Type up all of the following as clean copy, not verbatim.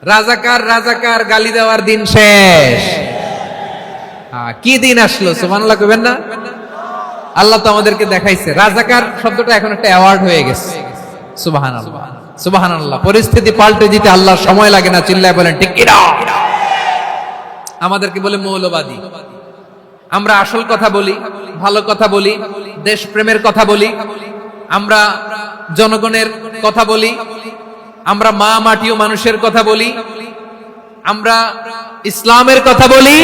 রাজাকার রাজাকার গালি দেওয়ার দিন শেষ। কি দিন আসলো, সুবহানাল্লাহ কইবেন না? আল্লাহ তো আমাদেরকে দেখাইছে। রাজাকার শব্দটা এখন একটা অ্যাওয়ার্ড হয়ে গেছে। সুবহানাল্লাহ সুবহানাল্লাহ। পরিস্থিতি পাল্টে দিতে আল্লাহর সময় লাগে না, চিল্লায় বলেন ঠিক কি না? আমাদেরকে বলে মৌলবাদী। আমরা আসল কথা বলি, ভালো কথা বলি, দেশপ্রেমের কথা বলি, আমরা জনগণের কথা বলি, আমরা মা মাটি ও মানুষের কথা বলি, আমরা ইসলামের কথা বলি,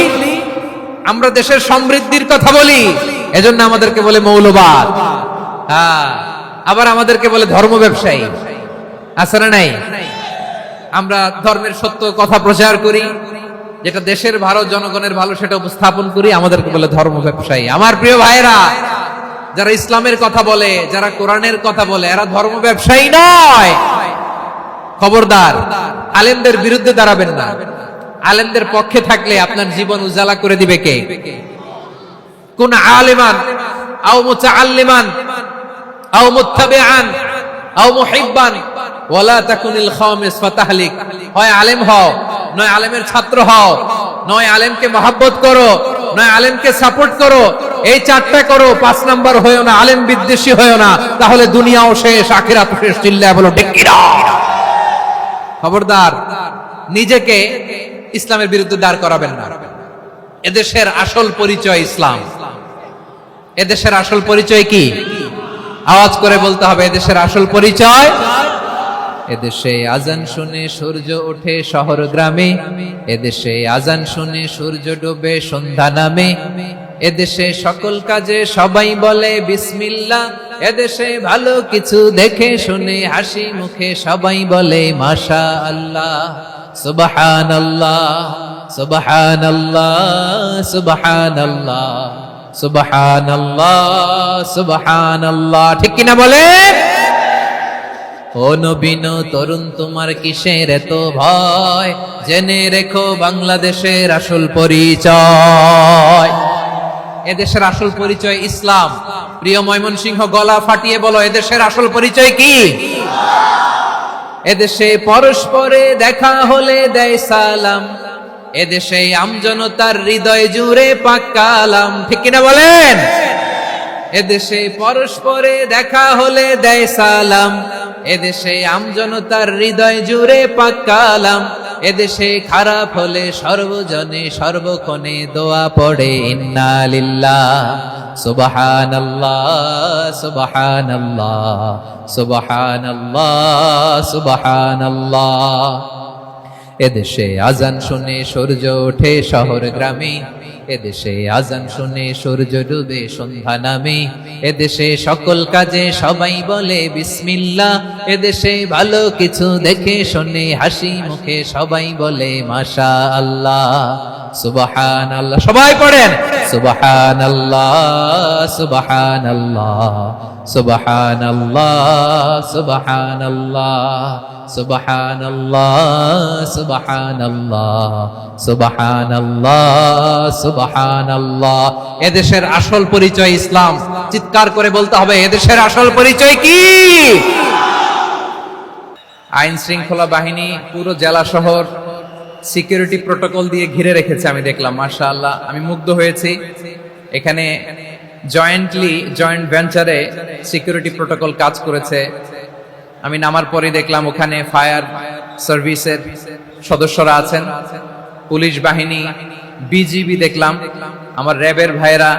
আমরা দেশের সমৃদ্ধির কথা বলি। এজন্য আমাদেরকে বলে মৌলবাদ। আবার আমাদেরকে বলে ধর্ম ব্যবসায়ী। আছে না নাই? আমরা ধর্মের সত্য কথা প্রচার করি, যেটা দেশের ভালো জনগণের ভালো সেটা উপস্থাপন করি, আমাদেরকে বলে ধর্ম ব্যবসায়ী। আমার প্রিয় ভাইরা, যারা ইসলামের কথা বলে, যারা কোরআনের কথা বলে, এরা ধর্ম ব্যবসায়ী নয়। খবরদার, আলেমদের বিরুদ্ধে দাঁড়াবেন না। আলেমদের পক্ষে থাকলে আপনার জীবন উজালা করে দিবে কে? কোন আলিমান আও মুতাআল্লিমান আও মুত্তাবিআন আও মুহিব্বান ওয়ালা তাকুনিল খামিস ফাতাহলিক। হয় আলেম হও, নয় আলেমের ছাত্র হও, নয় আলেমকে মহব্বত করো, নয় আলেমকে সাপোর্ট করো। এই চারটা করো, 5 নাম্বার হয়ো না, আলেম বিদ্বেষী হয়ো না, তাহলে দুনিয়াও শেষ, আখিরাতও শেষ। চিল্লায় বলো ঠিক কি না? খবরদার, নিজেকে ইসলামের বিরুদ্ধে দাঁড় করাবেন না। এদেশের আসল পরিচয় ইসলাম। এদেশের আসল পরিচয় কি? আওয়াজ করে বলতে হবে, এদেশের আসল পরিচয়। এদেশে আজান শুনে সূর্য ওঠে শহর গ্রামে, এদেশে আজান শুনে সূর্য ডোবে সন্ধ্যা নামে, এদেশে সকল কাজে সবাই বলে বিসমিল্লাহ, এদেশে ভালো কিছু দেখে শুনে হাসি মুখে সবাই বলে মাশাআল্লাহ। সুবহানাল্লাহ সুবহানাল্লাহ সুবহানাল্লাহ সুবহানাল্লাহ সুবহানাল্লাহ। ঠিক কিনা বলে? ও নবীন তরুণ, তোমার কিসের এত ভয়? জেনে রেখো বাংলাদেশের আসল পরিচয়। এদেশের আসল পরিচয় ইসলাম। প্রিয় ময়মনসিংহ, গলা ফাটিয়ে বলো, এদেশের আসল পরিচয় কি? এদেশে পরস্পরে দেখা হলে দেয় সালাম, এদেশে আমজনতার হৃদয় জুড়ে পাক কালাম। ঠিক কিনা বলেন? এদেশে পরস্পরে দেখা হলে দেয় সালাম, এদেশে আমজনতার হৃদয় জুড়ে পাক কালাম, এদেশে খারাপ হলে সর্বজনে সর্বক্ষণে দোয়া পড়ে ইন্না লিল্লাহ সুবহানাল্লাহ সুবহানাল্লাহ সুবহানাল্লাহ সুবহানাল্লাহ। এদেশে আজান শুনে সূর্য ওঠে শহর গ্রামে, এদেশে আজান শুনে সূর্য ডুবে সন্ধ্যা নামে, এদেশে সকল কাজে সবাই বলে বিসমিল্লাহ, এদেশে ভালো কিছু দেখে শুনে হাসি মুখে সবাই বলে মাশাআল্লাহ। সুবহানাল্লাহ। সবাই পড়েন সুবহানাল্লাহ সুবহানাল্লাহ সুবহানাল্লাহ সুবহানাল্লাহ সুবহানাল্লাহ সুবহানাল্লাহ সুবহানাল্লাহ সুবহানাল্লাহ। এদেশের আসল পরিচয় ইসলাম। চিৎকার করে বলতে হবে, এদেশের আসল পরিচয় কি? আইন শৃঙ্খলা বাহিনী পুরো জেলা শহর সিকিউরিটি প্রোটোকল দিয়ে ঘিরে রেখেছে। আমি দেখলাম, মাশাআল্লাহ, আমি মুগ্ধ হয়েছি। এখানে জয়েন্ট ভেঞ্চারে সিকিউরিটি প্রোটোকল কাজ করেছে। আমি নামার পরে দেখলাম ওখানে ফায়ার সার্ভিসের সদস্যরা আছেন, পুলিশ বাহিনী, বিজিবি দেখলাম, আমার র্যাবের ভাইরা,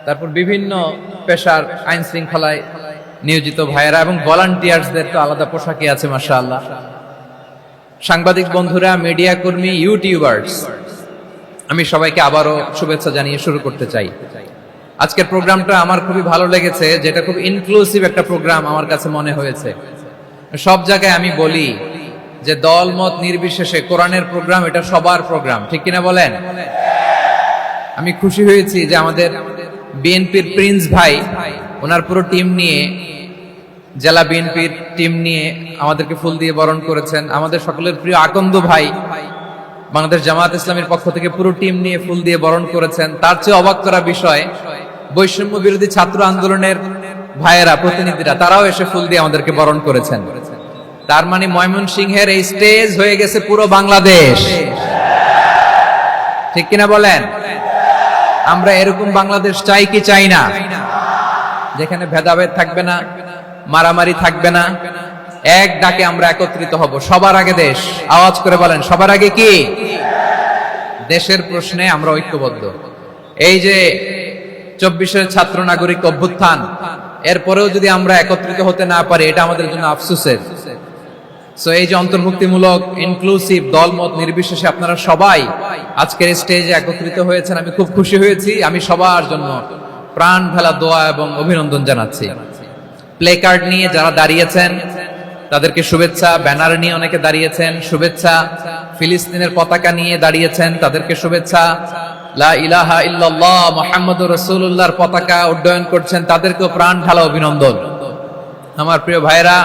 তারপর বিভিন্ন পেশার আইন শৃঙ্খলায় নিয়োজিত ভাইরা এবং ভলান্টিয়ার্সদের তো আলাদা পোশাকই আছে, মাশাআল্লাহ। সাংবাদিক বন্ধুরা, মিডিয়া কর্মী, ইউটিউবার্স, আমি সবাইকে আবারও শুভেচ্ছা জানিয়ে শুরু করতে চাই। আজকের প্রোগ্রামটা আমার খুবই ভালো লেগেছে, যেটা খুব ইনক্লুসিভ একটা প্রোগ্রাম আমার কাছে মনে হয়েছে। সব জায়গায় আমি বলি যে দল মত নির্বিশেষে কোরআনের প্রোগ্রাম এটা সবার প্রোগ্রাম। ঠিক কিনা বলেন? আমি খুশি হয়েছি যে আমাদের বিএনপির প্রিন্স ভাই ওনার পুরো টিম নিয়ে, জেলা বিএনপির টিম নিয়ে আমাদেরকে ফুল দিয়ে বরণ করেছেন। আমাদের সকলের প্রিয় আকন্দ ভাই বাংলাদেশ জামায়াত ইসলামীর পক্ষ থেকে পুরো টিম নিয়ে ফুল দিয়ে বরণ করেছেন। তার চেয়ে অবাক করা বিষয়, বৈষম্য বিরোধী ছাত্র আন্দোলনের ভাইয়েরা, প্রতিনিধিরা, তারাও এসে ফুল দিয়ে আমাদেরকে বরণ করেছেন। তার মানে ময়মনসিংহের এই স্টেজ হয়ে গেছে পুরো বাংলাদেশ, ঠিক কিনা বলেন? আমরা এরকম বাংলাদেশ চাই কি চাই না? যেখানে ভেদাভেদ থাকবে না, মারামারি থাকবে না, এক ডাকে আমরা একত্রিত হব। সবার আগে দেশ, আওয়াজ করে বলেন সবার আগে কি? দেশের প্রশ্নে আমরা ঐক্যবদ্ধ। এই যে 24-এর ছাত্র নাগরিক অভ্যুত্থান, এরপরেও যদি আমরা একত্রিত হতে না পারি, এটা আমাদের জন্য আফসোসের। সো এই যে অন্তর্ভুক্তিমূলক ইনক্লুসিভ দলমত নির্বিশেষে আপনারা সবাই আজকের স্টেজে একত্রিত হয়েছেন, আমি খুব খুশি হয়েছি। আমি সবার জন্য প্রাণ ঢালা দোয়া এবং অভিনন্দন জানাচ্ছি। প্লে কার্ড নিয়ে যারা দাঁড়িয়েছেন তাদেরকে শুভেচ্ছা, ব্যানার নিয়ে অনেকে দাঁড়িয়েছেন শুভেচ্ছা, ফিলিস্তিনের পতাকা নিয়ে দাঁড়িয়েছেন তাদেরকে শুভেচ্ছা, লা ইলাহা ইল্লাল্লাহ মুহাম্মাদুর রাসূলুল্লাহর পতাকা উড্ডয়ন করছেন তাদেরকেও প্রাণ ঢালা অভিনন্দন। আমার প্রিয় ভাইরা,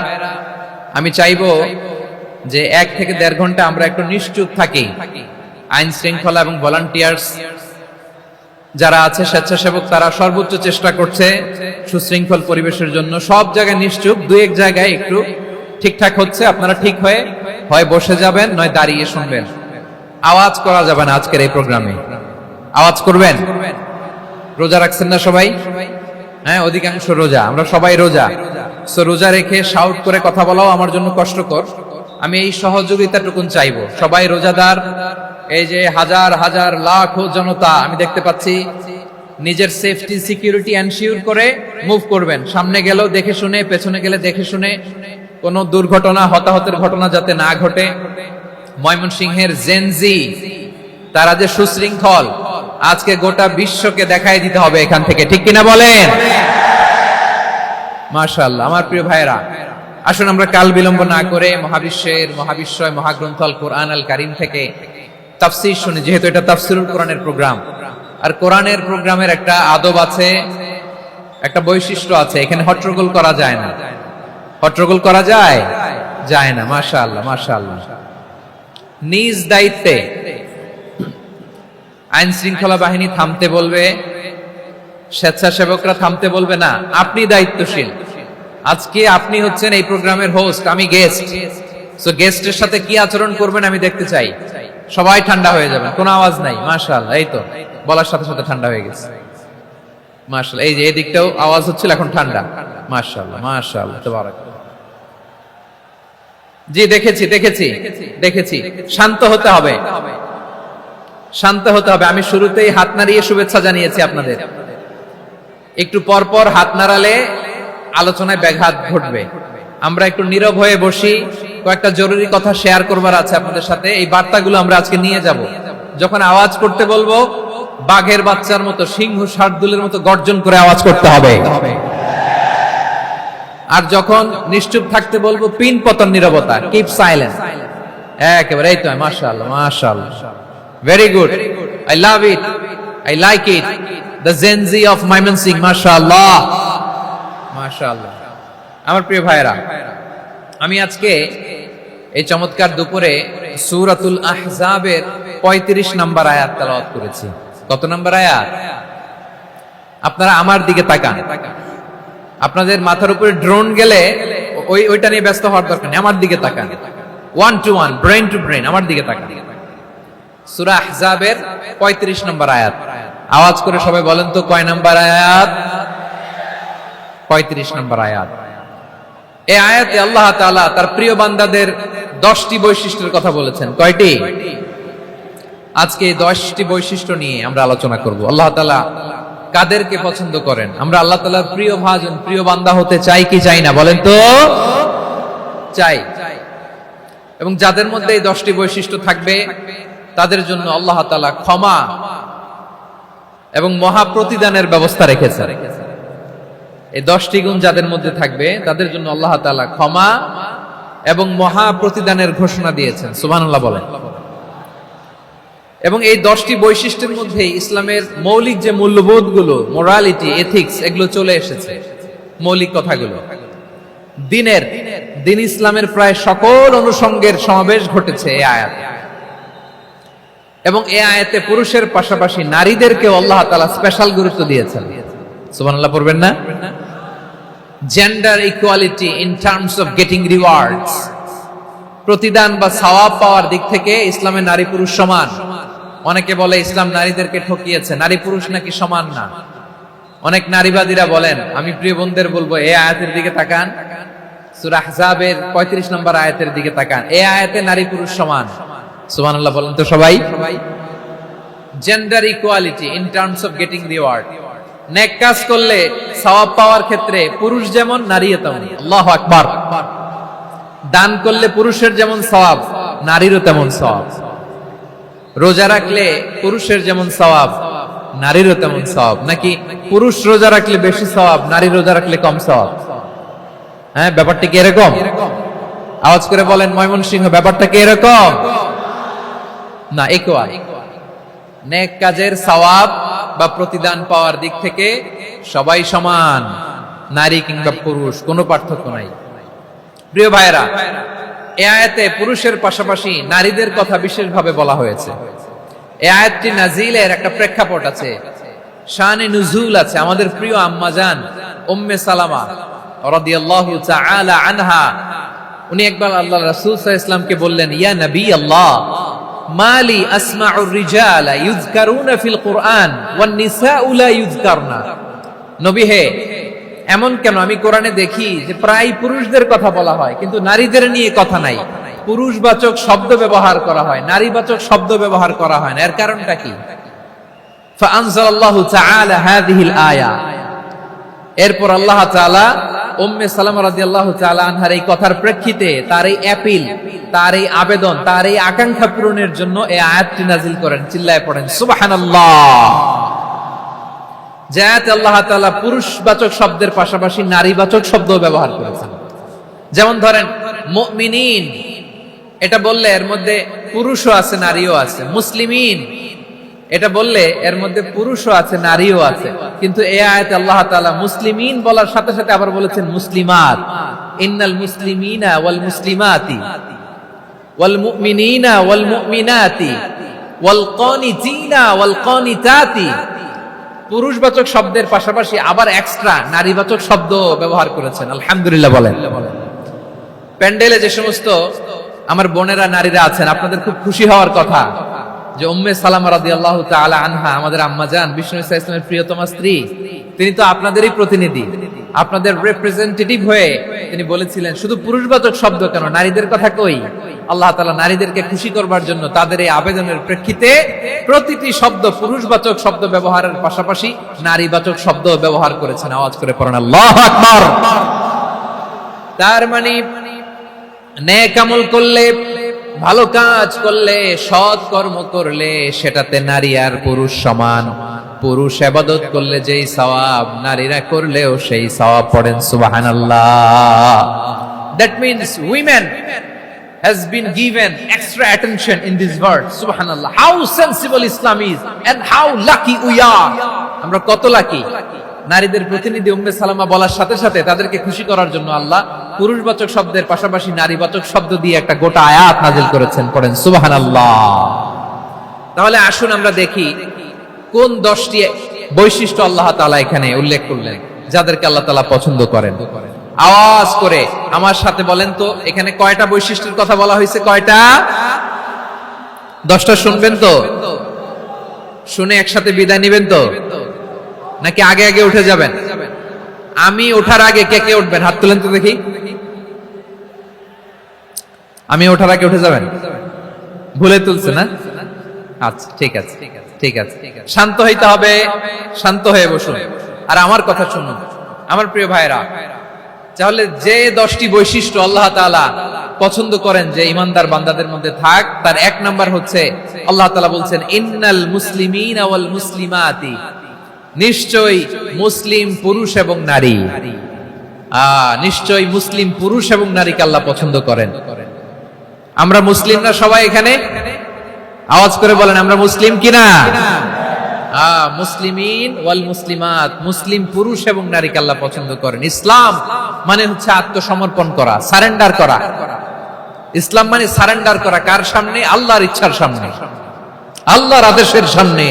আমি চাইবো যে 1 থেকে 1.5 ঘন্টা আমরা একটু নিশ্চুপ থাকি। আইন শৃঙ্খলা এবং ভলান্টিয়ার্স যারা আছে, স্বেচ্ছাসেবক, তারা সর্বোচ্চ চেষ্টা করছে সুশৃঙ্খল পরিবেশের জন্য। সব জায়গায় নিশ্চুপ, 2-1 জায়গায় একটু ঠিকঠাক হচ্ছে। আপনারা ঠিক হয়ে হয় বসে যাবেন, নয় দাঁড়িয়ে শুনবেন। আওয়াজ করা যাবে না আজকের এই প্রোগ্রামে। আওয়াজ করবেন? রোজা রাখছেন না সবাই? হ্যাঁ, অধিকাংশ রোজা, আমরা সবাই রোজা। সো রোজা রেখে শাউট করে কথা বলাও আমার জন্য কষ্টকর। আমি এই সহযোগিতাটুকুন চাইবো। সবাই রোজাদার, এই যে হাজার হাজার লাখ জনতা আমি দেখতে পাচ্ছি, নিজের সেফটি সিকিউরিটি এনশিওর করে মুভ করবেন। সামনে গেলেও দেখে শুনে, পেছনে গেলে দেখে শুনে, কোনো দুর্ঘটনা, হতাহতের ঘটনা যাতে না ঘটে। ময়মনসিংহের জেনজি তারা যে সুশৃঙ্খল, আজকে গোটা বিশ্বকে দেখাই দিতে হবে এখান থেকে, ঠিক কিনা বলেন? মাশাআল্লাহ। আমার প্রিয় ভাইরা, আসুন আমরা কাল বিলম্ব না করে মহাবিশ্বয় মহাগ্রন্থ আল কোরআন আল কারীম থেকে তাফসীর শুনি। যেহেতু এটা তাফসীরুল কোরআনের প্রোগ্রাম, আর কোরআনের প্রোগ্রামের একটা আদব আছে, একটা বৈশিষ্ট্য আছে। এখানে হট্টগোল করা যায় না। হট্টগোল করা যায়? যায় না। মাশাআল্লাহ, মাশাআল্লাহ। নিজ দায়িত্বে আইন শৃঙ্খলা বাহিনী থামতে বলবে, স্বেচ্ছাসেবকরা থামতে বলবে না। আপনি দায়িত্বশীল। আজকে আপনি হচ্ছেন এই প্রোগ্রামের হোস্ট, আমি গেস্ট। সো গেস্টের সাথে কি আচরণ করবেন আমি দেখতে চাই। সবাই ঠান্ডা হয়ে যাবেন, কোনো আওয়াজ নাই। মাশাআল্লাহ, এই তো বলার সাথে সাথে ঠান্ডা হয়ে গেছে। মাশাআল্লাহ, এই যে এদিকটাও আওয়াজ হচ্ছিল, এখন ঠান্ডা। মাশাআল্লাহ, মাশাআল্লাহ, তাবারাকাল্লাহ। জি, দেখেছি। শান্ত হতে হবে, শান্ত হতে হবে। আমি শুরুতেই হাত নাড়িয়ে শুভেচ্ছা জানিয়েছি আপনাদের। একটু পর পর হাত নাড়ালে আলোচনায় ব্যাঘাত ঘটবে। আমরা একটু নীরব হয়ে বসি, কয়েকটা জরুরি কথা শেয়ার করবার আছে আপনাদের সাথে। এই বার্তাগুলো আমরা আজকে নিয়ে যাব। যখন আওয়াজ করতে বলবো, বাঘের বাচ্চার মতো, সিংহ শার্দুলের মতো গর্জন করে আওয়াজ করতে হবে। আর যখন নিশ্চুপ থাকতে বলবো, পিন পতন নীরবতা, কিপ সাইলেন্স। একেবারে এই তো। মাশাআল্লাহ, মাশাআল্লাহ, very good, I love it, I like it, the Gen Z of Mymensingh. মাশাআল্লাহ, মাশাআল্লাহ। আমার প্রিয় ভাইরা, আমি আজকে এই চমৎকার দুপুরে সূরাতুল আহজাবের 35 নম্বর আয়াত তেলাওয়াত করেছি। কত নম্বর আয়াত? আপনারা আমার দিকে তাকান। আপনাদের মাথার উপরে ড্রোন গেলে ওইটা নিয়ে ব্যস্ত হওয়ার দরকার নেই। আমার দিকে তাকান, 1 to 1, ব্রেন টু ব্রেন, আমার দিকে তাকান। সূরা আহজাবের 35 নম্বর আয়াত। আওয়াজ করে সবাই বলেন তো, কয় নম্বর আয়াত? 35 নম্বর আয়াত। এই আয়াতে আল্লাহ তাআলা তার প্রিয় বান্দাদের 10টি বৈশিষ্ট্যের কথা বলেছেন। কয়টি? আজকে এই 10টি বৈশিষ্ট্য নিয়ে আমরা আলোচনা করব। আল্লাহ তাআলা কাদেরকে পছন্দ করেন? আমরা আল্লাহ তাআলার প্রিয় ভাজন, প্রিয় বান্দা হতে চাই কি চাই না? বলেন তো। চাই। এবং যাদের মধ্যে এই 10টি বৈশিষ্ট্য থাকবে, তাদের জন্য আল্লাহ তাআলা ক্ষমা এবং মহা প্রতিদানের ব্যবস্থা রেখেছেন। এই 10টি গুণ যাদের মধ্যে থাকবে, তাদের জন্য আল্লাহ তাআলা ক্ষমা এবং মহা প্রতিদানের ঘোষণা দিয়েছেন। সুবহানাল্লাহ বলেন। এবং এই 10টি বৈশিষ্ট্যের মধ্যে ইসলামের মৌলিক যে মূল্যবোধগুলো, মোরালিটি, এথিক্স, এগুলো চলে এসেছে। মৌলিক কথাগুলো দিন ইসলামের প্রায় সকল অনুষঙ্গের সমাবেশ ঘটেছে এই আয়াতে। এবং এই আয়াতে পুরুষের পাশাপাশি নারীদেরকেও আল্লাহ তাআলা স্পেশাল গুরুত্ব দিয়েছেন। সুবহানাল্লাহ পড়বেন না? Gender equality in terms of getting rewards. প্রতিদান বা সওয়াব পাওয়ার দিক থেকে ইসলামে নারী পুরুষ সমান। অনেকে বলে ইসলাম নারীদেরকে ঠকিয়েছে, নারী পুরুষ নাকি সমান না। অনেক নারীবাদীরা বলেন, আমি প্রিয় বোনদের বলবো এই আয়াতের দিকে তাকান, সূরা আহজাবের 35 নম্বর আয়াতের দিকে তাকান। এই আয়াতে নারী পুরুষ সমান। সুবহানাল্লাহ বলেন তো সবাই। Gender equality in terms of getting reward. নেক কাজ করলে সওয়াব পাওয়ার ক্ষেত্রে পুরুষ যেমন নারীও তেমন। আল্লাহু আকবার। দান করলে পুরুষের যেমন সওয়াব, নারীরও তেমন সওয়াব। রোজা রাখলে পুরুষের যেমন সওয়াব, নারীরও তেমন সওয়াব। নাকি পুরুষ রোজা রাখলে বেশি সওয়াব, নারী রোজা রাখলে কম সওয়াব? হ্যাঁ, ব্যাপারটা কি এরকম? আওয়াজ করে বলেন ময়মনসিংহ, ব্যাপারটা কি এরকম? না, ইকুয়াল। নেক কাজের সওয়াব বা প্রতিদান পাওয়ার দিক থেকে সবাই সমান, নারী কিংবা পুরুষ, কোনো পার্থক্য নাই। প্রিয় ভাইরা, এই আয়াতে পুরুষের পাশাপাশি নারীদের কথা বিশেষভাবে বলা হয়েছে। এই আয়াতটি নাজিলের একটা প্রেক্ষাপট আছে, শানে নুজুল আছে। আমাদের প্রিয় আম্মা জান উম্মে সালামা রাদিয়াল্লাহু তাআলা আনহা, উনি একবার আল্লাহর রাসূল সাল্লাল্লাহু আলাইহি ওয়াসাল্লামকে বললেন, ইয়া নবী আল্লাহ, মালি আসমাউর রিজালা ইউযকারুনা ফিল কুরআন ওয়ান নিসাউ লা ইউযকারনা। নবী হে, এমন কেন আমি কোরআনে দেখি যে প্রায় পুরুষদের কথা বলা হয় কিন্তু নারীদের নিয়ে কথা নাই। পুরুষবাচক শব্দ ব্যবহার করা হয়, নারীবাচক শব্দ ব্যবহার করা হয় না। এর কারণটা কি? ফাআনজালাল্লাহু তাআলা হাযিহিল আয়া। এরপর আল্লাহ তাআলা উম্মে সালামা রাদিয়াল্লাহু তাআলা আনহার এই কথার প্রেক্ষিতে তার এই অ্যাপিল, তার এই আবেদন, তার এই আকাঙ্ক্ষা পূরণের জন্য এই আয়াতটি নাজিল করেন। চিল্লায় পড়েন সুবহানাল্লাহ। যাতে আল্লাহ তাআলা পুরুষবাচক শব্দের পাশাপাশি নারীবাচক শব্দ ব্যবহার করেছেন। যেমন ধরেন মুমিনিন, এটা বললে এর মধ্যে পুরুষও আছে নারীও আছে। মুসলিমিন, এটা বললে এর মধ্যে পুরুষও আছে নারীও আছে। কিন্তু এই আয়াতে আল্লাহ তাআলা মুসলিমিন বলার সাথে সাথে আবার বলেছেন মুসলিমাত। ইন্নাল মুসলিমিনা ওয়াল মুসলিমাতি ওয়াল মুমিনিনা ওয়াল মুমিনাতি ওয়াল কানিতিনা ওয়াল কানিতাতি। পুরুষবাচক শব্দের পাশাপাশি আবার এক্সট্রা নারীবাচক শব্দ ব্যবহার করেছেন। আলহামদুলিল্লাহ বলেন। প্যান্ডেলে যে সমস্ত আমার বোনেরা নারীরা আছেন, আপনাদের খুব খুশি হওয়ার কথা যে উম্মে সালামা রাদিয়াল্লাহু তাআলা আনহা, আমাদের আম্মা জান, বিষ্ণু ইসা ইসলামের প্রিয়তমা স্ত্রী, তিনি তো আপনাদেরই প্রতিনিধি, আপনাদের রিপ্রেজেন্টেটিভ হয়ে তিনি বলেছিলেন শুধু পুরুষবাচক শব্দ কেন, নারীদের কথা কই। আল্লাহ তাআলা নারীদেরকে খুশি করবার জন্য তাদের এই আবেদনের প্রেক্ষিতে প্রতিটি শব্দ পুরুষবাচক শব্দ ব্যবহারের পাশাপাশি নারীবাচক শব্দ ব্যবহার করেছেন। আওয়াজ করে পড়েন আল্লাহু আকবার। তার মানে নেক আমল করলে, ভালো কাজ করলে, সৎ কর্ম করলে সেটাতে নারী আর পুরুষ সমান। পুরুষ ইবাদত করলে যেই সওয়াব, নারীরা করলেও সেই সওয়াব। পড়েন সুবহানাল্লাহ। That means women has been given extra attention in this verse. Subhanallah. How sensible Islam is and how lucky we are. আমরা কত লাকি। নারীদের প্রতিনিধি উম্মে সালামা বলার সাথে সাথে তাদেরকে খুশি করার জন্য আল্লাহ পুরুষবাচক শব্দের পাশাপাশি নারীবাচক শব্দ দিয়ে একটা গোটা আয়াত নাজিল করেছেন। পড়েন সুবহানাল্লাহ। তাহলে আসুন আমরা দেখি কোন 10টি বৈশিষ্ট্য আল্লাহ তাআলা এখানে উল্লেখ করলেন যাদেরকে আল্লাহ তাআলা পছন্দ করেন। আওয়াজ করে আমার সাথে বলেন তো, এখানে কয়টা বৈশিষ্ট্যের কথা বলা হয়েছে? কয়টা? 10টা শুনবেন তো? শুনে একসাথে বিদায় নেবেন তো, নাকি আগে আগে উঠে যাবেন? আমি ওঠার আগে কে কে উঠবেন? হাত তুলেন তো দেখি। আমি ওঠার আগে উঠে যাবেন? ভুলে তুলছে না? আচ্ছা, ঠিক আছে, ঠিক আছে। শান্ত হইতে হবে, শান্ত হয়ে বসুন আর আমার কথা শুনুন আমার প্রিয় ভাইরা। তাহলে যে 10টি বৈশিষ্ট্য আল্লাহ তাআলা পছন্দ করেন যে ইমানদার বান্দাদের মধ্যে থাক, তার 1 নাম্বার হচ্ছে আল্লাহ তাআলা বলছেন ইন্নাল মুসলিমিনা ওয়াল মুসলিমাতি। নিশ্চয়ই মুসলিম পুরুষ এবং নারী, নিশ্চয়ই মুসলিম পুরুষ এবং নারীকে আল্লাহ পছন্দ করেন। আমরা মুসলিমরা সবাই এখানে? আওয়াজ করে বলেন আমরা মুসলিম কিনা? মুসলিমিন ওয়াল মুসলিমাত, মুসলিম পুরুষ এবং নারীকে আল্লাহ পছন্দ করেন। ইসলাম মানে হচ্ছে আত্মসমর্পণ করা, সারেন্ডার করা। ইসলাম মানে সারেন্ডার করা কার সামনে? আল্লাহর ইচ্ছার সামনে, আল্লাহর আদেশের সামনে,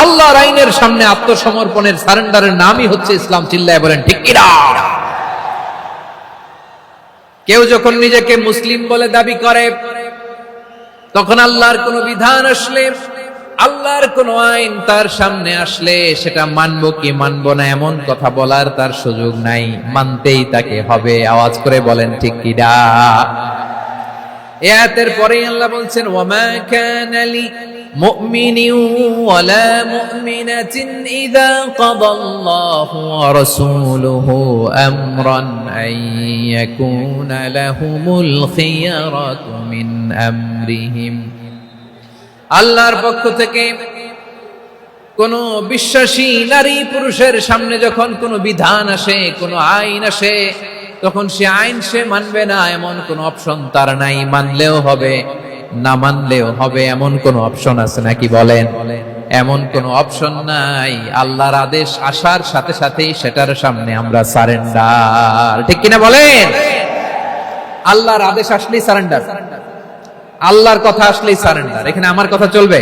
আল্লাহর আইনের সামনে আত্মসমর্পণের, সারেন্ডারের নামই হচ্ছে ইসলাম। চিল্লায় বলেন ঠিক কিনা? কেউ যখন নিজেকে মুসলিম বলে দাবি করে, তখন আল্লাহর কোন বিধান আসলে, আল্লাহর কোন আইন তার সামনে আসলে সেটা মানবো কি মানবো না এমন কথা বলার তার সুযোগ নাই, মানতেই তাকে হবে। আওয়াজ করে বলেন ঠিক কিনা? এই আয়াতের পরেই আল্লাহ বলছেন, ওয়ামা কানা লি মুমিনিন ওয়ালা মুমিনাতিন ইযা কাদাল্লাহু ওয়া রাসূলুহু আমরান আন ইয়াকুনা লাহুমুল খিয়ারাতু মিন আমরিহিম। আল্লাহর পক্ষ থেকে কোন বিশ্বাসী নারী পুরুষের সামনে যখন কোন বিধান আসে, কোন আইন আসে, তখন সে আইন সে মানবে না এমন কোন অপশন তার নাই। মানলেও হবে, না মানলেও হবে এমন কোন অপশন আছে নাকি বলেন? এমন কোন অপশন নাই। আল্লাহর আদেশ আসার সাথে সাথেই সেটার সামনে আমরা সারেন্ডার। ঠিক কিনা বলেন? আল্লাহর আদেশ আসলেই সারেন্ডার, আল্লাহর কথা আসলেই সারেন্ডার। এখানে আমার কথা চলবে?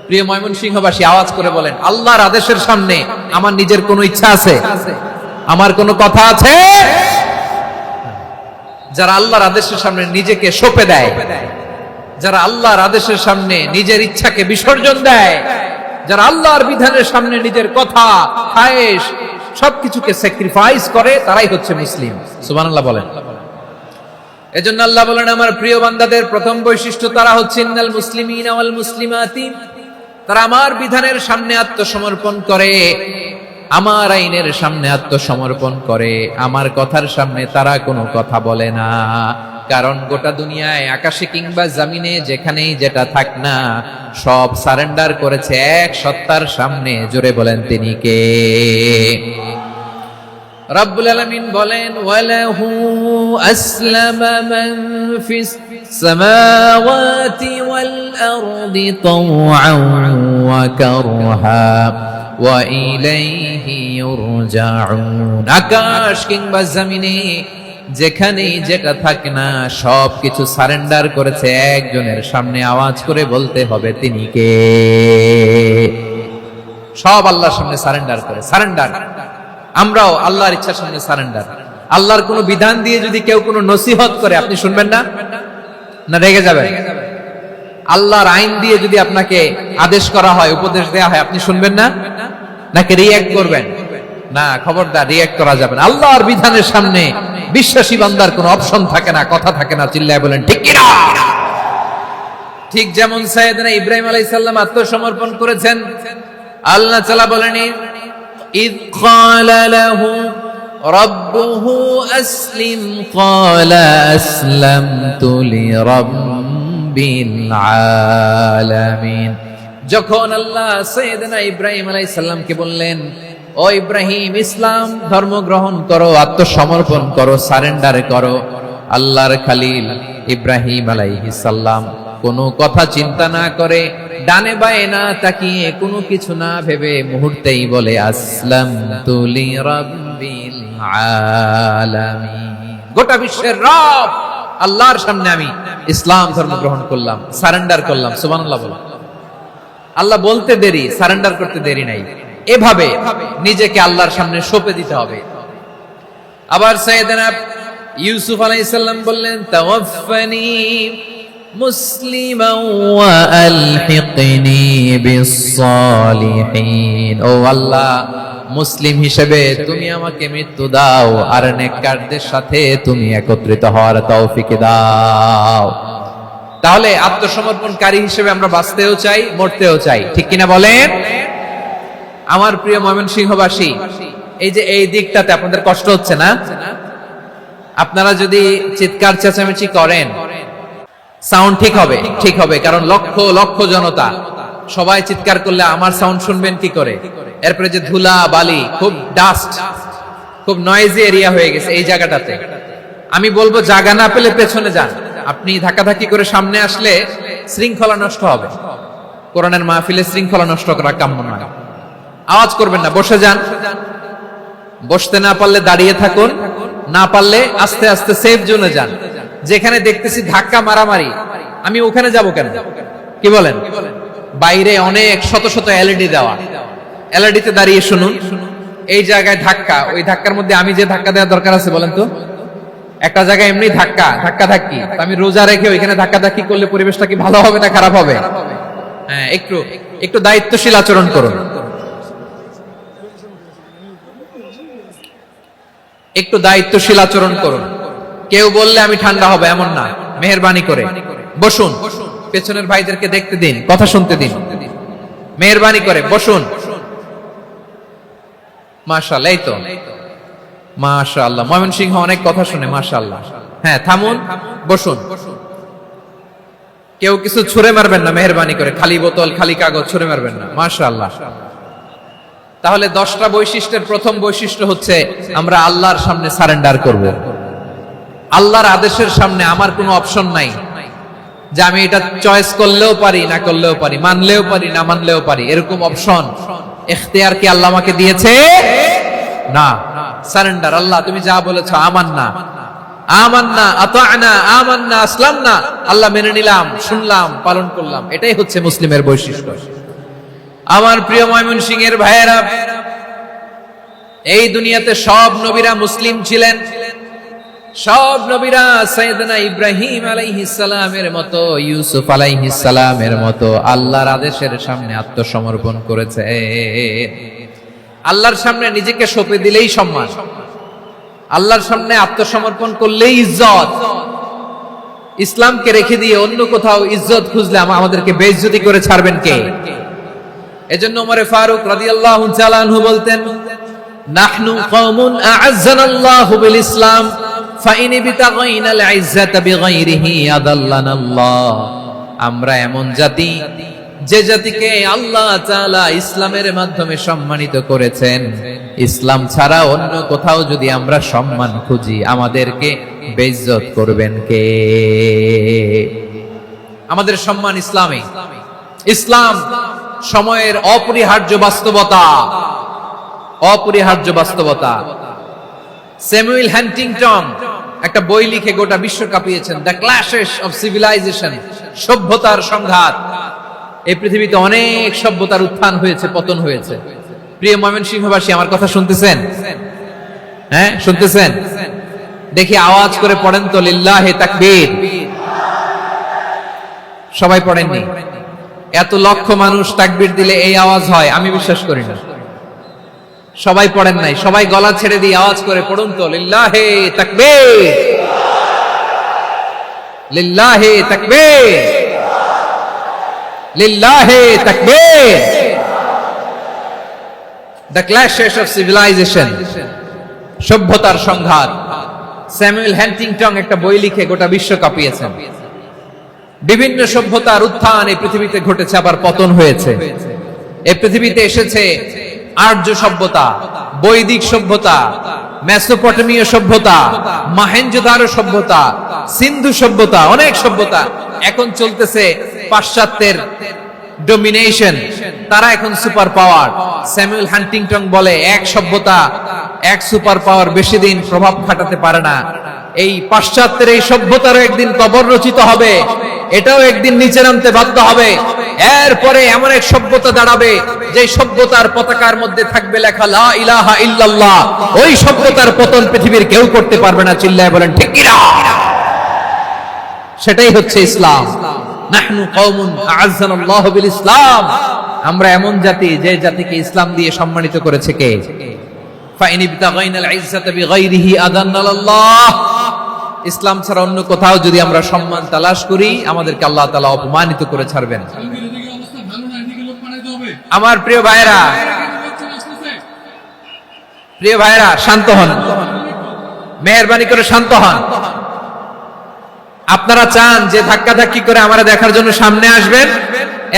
প্রিয় ময়মনসিংহবাসী, আওয়াজ করে বলেন, আল্লাহর আদেশের সামনে আমার নিজের কোনো ইচ্ছা আছে? আমার কোনো কথা আছে? যারা আল্লাহর আদেশের সামনে নিজেকে সঁপে দেয়, যারা আল্লাহর আদেশের সামনে নিজের ইচ্ছাকে বিসর্জন দেয়, যারা আল্লাহর বিধানের সামনে নিজের কথা, খায়েশ সবকিছুকে স্যাক্রিফাইস করে, তারাই হচ্ছে মুসলিম। সুবহানাল্লাহ বলেন। এজন্য আল্লাহ বলেন, আমার প্রিয় বান্দাদের প্রথম বৈশিষ্ট্য তারা হচ্ছে ইন্নাল মুসলিমিনা ওয়াল মুসলিমাতি, তারা আমার বিধানের সামনে আত্মসমর্পণ করে, আমার আইনের সামনে আত্মসমর্পণ করে, আমার কথার সামনে তারা কোনো কথা বলে না। কারণ গোটা দুনিয়ায় আকাশে কিংবা জমিনে যেখানেই যেটা থাক না, সব সারেন্ডার করেছে এক সত্তার সামনে। জোরে বলেন তিনি কে? রব্বুল আলামিন বলেন, ওয়ালাহু আসলামা মান ফিস সামাওয়াতি ওয়াল আরদি তাওআন ওয়া কারহা ওয়া ইলাইহি ইউরজাউন। আকাশ কিংবা জমিনে যেখানেই যেটা থাকে না, সবকিছু সারেন্ডার করেছে একজনের সামনে। আওয়াজ করে বলতে হবে তিনি কে? সব আল্লাহর সামনে সারেন্ডার করে। সারেন্ডার। আমরাও আল্লাহর ইচ্ছার সামনে সারেন্ডার। আল্লাহর কোন বিধান দিয়ে যদি কেউ কোনো নসিহত করে, আপনি শুনবেন না? না রেগে যাবেন? আল্লাহর আইন দিয়ে যদি আপনাকে আদেশ করা হয়, উপদেশ দেয়া হয়, আপনি শুনবেন না? নাকি রিঅ্যাক্ট করবেন? না, খবরদার, রিঅ্যাক্ট করা যাবে না। আল্লাহর বিধানের সামনে বিশ্বাসী বান্দার কোনো অপশন থাকে না, কথা থাকে না। চিল্লায় বলেন ঠিক কিনা? ঠিক যেমন সাইয়েদনা ইব্রাহিম আলাইহিস সালাম আত্মসমর্পণ করেছেন। আল্লাহ তাআলা বলেন, إذ قال له ربه أسلم قال أسلمت لرب العالمين। যখন আল্লাহ সাইয়েদনা ইব্রাহিম আলাইহিস সালামকে বললেন, ও ইব্রাহিম, ইসলাম ধর্ম গ্রহণ করো, আত্মসমর্পণ করো, সারেন্ডার করো, আল্লাহর খলিল ইব্রাহিম আলাইহিস সালাম কোনো কথা চিন্তা না করে, ডানে বায়ে না তাকিয়ে, কোনো কিছু না ভেবে মুহূর্তেই বলে, আসলামতু লিরাব্বিল আলামিন। গোটা বিশ্বের রব আল্লাহর সামনে আমি ইসলাম ধর্ম গ্রহণ করলাম, সারেন্ডার করলাম। সুবহানাল্লাহ বলেন। আল্লাহ বলতে দেরি, সারেন্ডার করতে দেরি নাই। এভাবে নিজেকে আল্লাহর সামনে সঁপে দিতে হবে। আবার সাইয়েদনা ইউসুফ আলাইহিস সালাম বললেন, তাওয়াফফানি মুসলিমান ওয়া আলহিকনি বিস-সালিহিন। ও আল্লাহ, মুসলিম হিসেবে তুমি আমাকে মৃত্যু দাও, আর নেককারদের সাথে তুমি একত্রিত হওয়ার তৌফিক দাও। তাহলে আত্মসমর্পণকারী হিসেবে আমরা বাঁচতেও চাই, মরতেও চাই। ঠিক কিনা বলেন? আমার প্রিয় ময়মনসিংহবাসী, এই যে এই দিকটাতে আপনাদের কষ্ট হচ্ছে না? আপনারা যদি চিৎকার চেঁচামেচি করেন, সাউন্ড ঠিক হবে? ঠিক হবে, কারণ লক্ষ লক্ষ জনতা, সবাই চিৎকার করলে আমার সাউন্ড শুনবেন কি করে? এরপরে যে ধুলা বালি, খুব ডাস্ট, খুব নয়েজি এরিয়া হয়ে গেছে এই জায়গাটাতে। আমি বলবো জায়গা না পেলে পেছনে যান। আপনি ধাক্কাধাক্কি করে সামনে আসলে শৃঙ্খলা নষ্ট হবে। কোরআনের মাহফিলে শৃঙ্খলা নষ্ট করা কাম্য নয়। আওয়াজ করবেন না, বসে যান। বসতে না পারলে দাঁড়িয়ে থাকুন, না পারলে আস্তে আস্তে সেফ জোনে যান। যেখানে দেখতেছি ধাক্কা মারামারি, আমি ওখানে যাব কেন? কি বলেন? বাইরে অনেক শত শত এলইডি দেওয়া, এলইডিতে দাঁড়িয়ে শুনুন। এই জায়গায় ধাক্কা, ওই ধাক্কার মধ্যে আমি যে ধাক্কা দেওয়ার দরকার আছে বলেন তো? একটা জায়গায় এমনি ধাক্কা ধাক্কি, আমি রোজা রেখে ওইখানে ধাক্কা ধাক্কি করলে পরিবেশটা কি ভালো হবে না খারাপ হবে? হ্যাঁ, একটু দায়িত্বশীল আচরণ করুন, একটু দায়িত্বশীল আচরণ করুন। কেউ বললে আমি ঠান্ডা হবে এমন না, মেহেরবানি করে বসুন, পেছনের ভাইদেরকে দেখতে দিন, কথা শুনতে দিন, মেহেরবানি করে বসুন। মাশাআল্লাহ, এই তো মাশাআল্লাহ, ময়মনসিংহ অনেক কথা শুনে, মাশাআল্লাহ। হ্যাঁ, থামুন, বসুন। কেউ কিছু ছুঁড়ে মারবেন না, মেহেরবানি করে, খালি বোতল খালি কাগজ ছুঁড়ে মারবেন না, মাশাআল্লাহ। তাহলে 10টা বৈশিষ্ট্যের প্রথম বৈশিষ্ট্য হচ্ছে আমরা আল্লাহর সামনে সারেন্ডার করব। আল্লাহর আদেশের সামনে আমার কোনো অপশন নাই যে আমি এটা চয়েস করলেও পারি না করলেও পারি, মানলেও পারি না মানলেও পারি, এরকম অপশন ইখতিয়ার কি আল্লাহ আমাকে দিয়েছে? না। সারেন্ডার, আল্লাহ তুমি যা বলেছো, আমান্না আতা'না আমান্না আসলামনা, আল্লাহ মেনে নিলাম, শুনলাম, পালন করলাম। এটাই হচ্ছে মুসলিমের বৈশিষ্ট্য। আমার প্রিয় ময়মনসিংহের ভাইয়েরা, এই দুনিয়াতে সব নবীরা মুসলিম ছিলেন। সব নবীরা সাইয়েদনা ইব্রাহিম আলাইহিস সালামের মতো, ইউসুফ আলাইহিস সালামের মতো আল্লাহর আদেশের সামনে আত্মসমর্পণ করেছে। আল্লাহর সামনে নিজেকে সঁপে দিলেই সম্মান, আল্লাহর সামনে আত্মসমর্পণ করলেই ইজ্জত। ইসলামকে রেখে দিয়ে অন্য কোথাও ইজ্জত খুঁজলে আমাদেরকে বেইজ্জতি করে ছাড়বেন কে? এজন্য ওমরে ফারুক রাদিয়াল্লাহু তাআলা আনহু বলতেন, নাহনু কওমুন আ'আজ্জানাল্লাহু বিল ইসলাম ফাইন বিতাগাইনাল ইজ্জাতা বিগাইরিহি আদাল্লানাল্লাহ। আমরা এমন জাতি, যে জাতিকে আল্লাহ তাআলা ইসলামের মাধ্যমে সম্মানিত করেছেন, ইসলাম ছাড়া অন্য কোথাও যদি আমরা সম্মান খুঁজি, আমাদেরকে বেইজ্জত করবেন কে? আমাদের সম্মান ইসলামে। ইসলাম সময়ের অপরিহার্য বাস্তবতা, অপরিহার্য বাস্তবতা। স্যামুয়েল হ্যান্টিংটন একটা বই লিখে গোটা বিশ্ব কাঁপিয়েছেন, দ্য ক্ল্যাশেস অফ সিভিলাইজেশন, সভ্যতার সংঘাত। এই পৃথিবীতে অনেক সভ্যতার উত্থান হয়েছে, পতন হয়েছে। প্রিয় ময়মনসিংহবাসী, আমার কথা শুনতেছেন? হ্যাঁ, শুনতেছেন? দেখি আওয়াজ করে পড়েন তো, লিল্লাহে তাকবীর। সবাই পড়েননি? এত লক্ষ মানুষ তাকবীর দিলে এই আওয়াজ হয়? আমি বিশ্বাস করি না। সবাই পড়েন নাই, সবাই গলা ছেড়ে দিয়ে আওয়াজ করে পড়ুন তো, লিল্লাহে তাকবীর, লিল্লাহে তাকবীর, লিল্লাহে তাকবীর। দ্য ক্ল্যাশেস অফ সিভিলাইজেশন, সভ্যতার সংঘাত। স্যামুয়েল হ্যান্টিংটন একটা বই লিখে গোটা বিশ্ব কাঁপিয়েছেন। বিভিন্ন সভ্যতার উত্থান এই পৃথিবীতে ঘটেছে, আবার পতন হয়েছে। এই পৃথিবীতে এসেছে আর্য সভ্যতা, বৈদিক সভ্যতা, মেসোপটেমীয় সভ্যতা, মহেঞ্জোদারো সভ্যতা, সিন্ধু সভ্যতা, অনেক সভ্যতা। এখন চলতেছে পাশ্চাত্যের ডোমিনেশন, তারা এখন সুপার পাওয়ার। স্যামুয়েল হান্টিংটন বলে, এক সভ্যতা, এক সুপার পাওয়ার বেশি দিন প্রভাব খাটাতে পারে না। এই পাশ্চাত্যের এই সভ্যতারও একদিন কবর রচিত হবে, এটাও একদিন নিচে নামতে বাধ্য হবে। এরপরে এমন এক সভ্যতা দাঁড়াবে, যে সভ্যতার পতাকার মধ্যে থাকবে লেখা লা ইলাহা ইল্লাল্লাহ। ওই সভ্যতার পতন পৃথিবীর কেউ করতে পারবে না। চিল্লায় বলেন ঠিক কিনা? সেটাই হচ্ছে ইসলাম। নাহনু কওমুন আ'আজ্জানাল্লাহু বিল ইসলাম। আমরা এমন জাতি, যে জাতিকে ইসলাম দিয়ে সম্মানিত করেছে কে? ফাইন বিতাগাইনাল ইজ্জাতা বিগাইরিহি আদান্নাল্লাহ। ইসলাম ছাড়া অন্য কোথাও যদি আমরা সম্মান তালাশ করি, আমাদেরকে আল্লাহ তাআলা অপমানিত করে ছাড়বেন। আমার প্রিয় ভাইরা, প্রিয় ভাইরা, শান্ত হন, মেহেরবানি করে শান্ত হন। আপনারা চান যে ধাক্কা ধাক্কি করে আমারা দেখার জন্য সামনে আসবেন,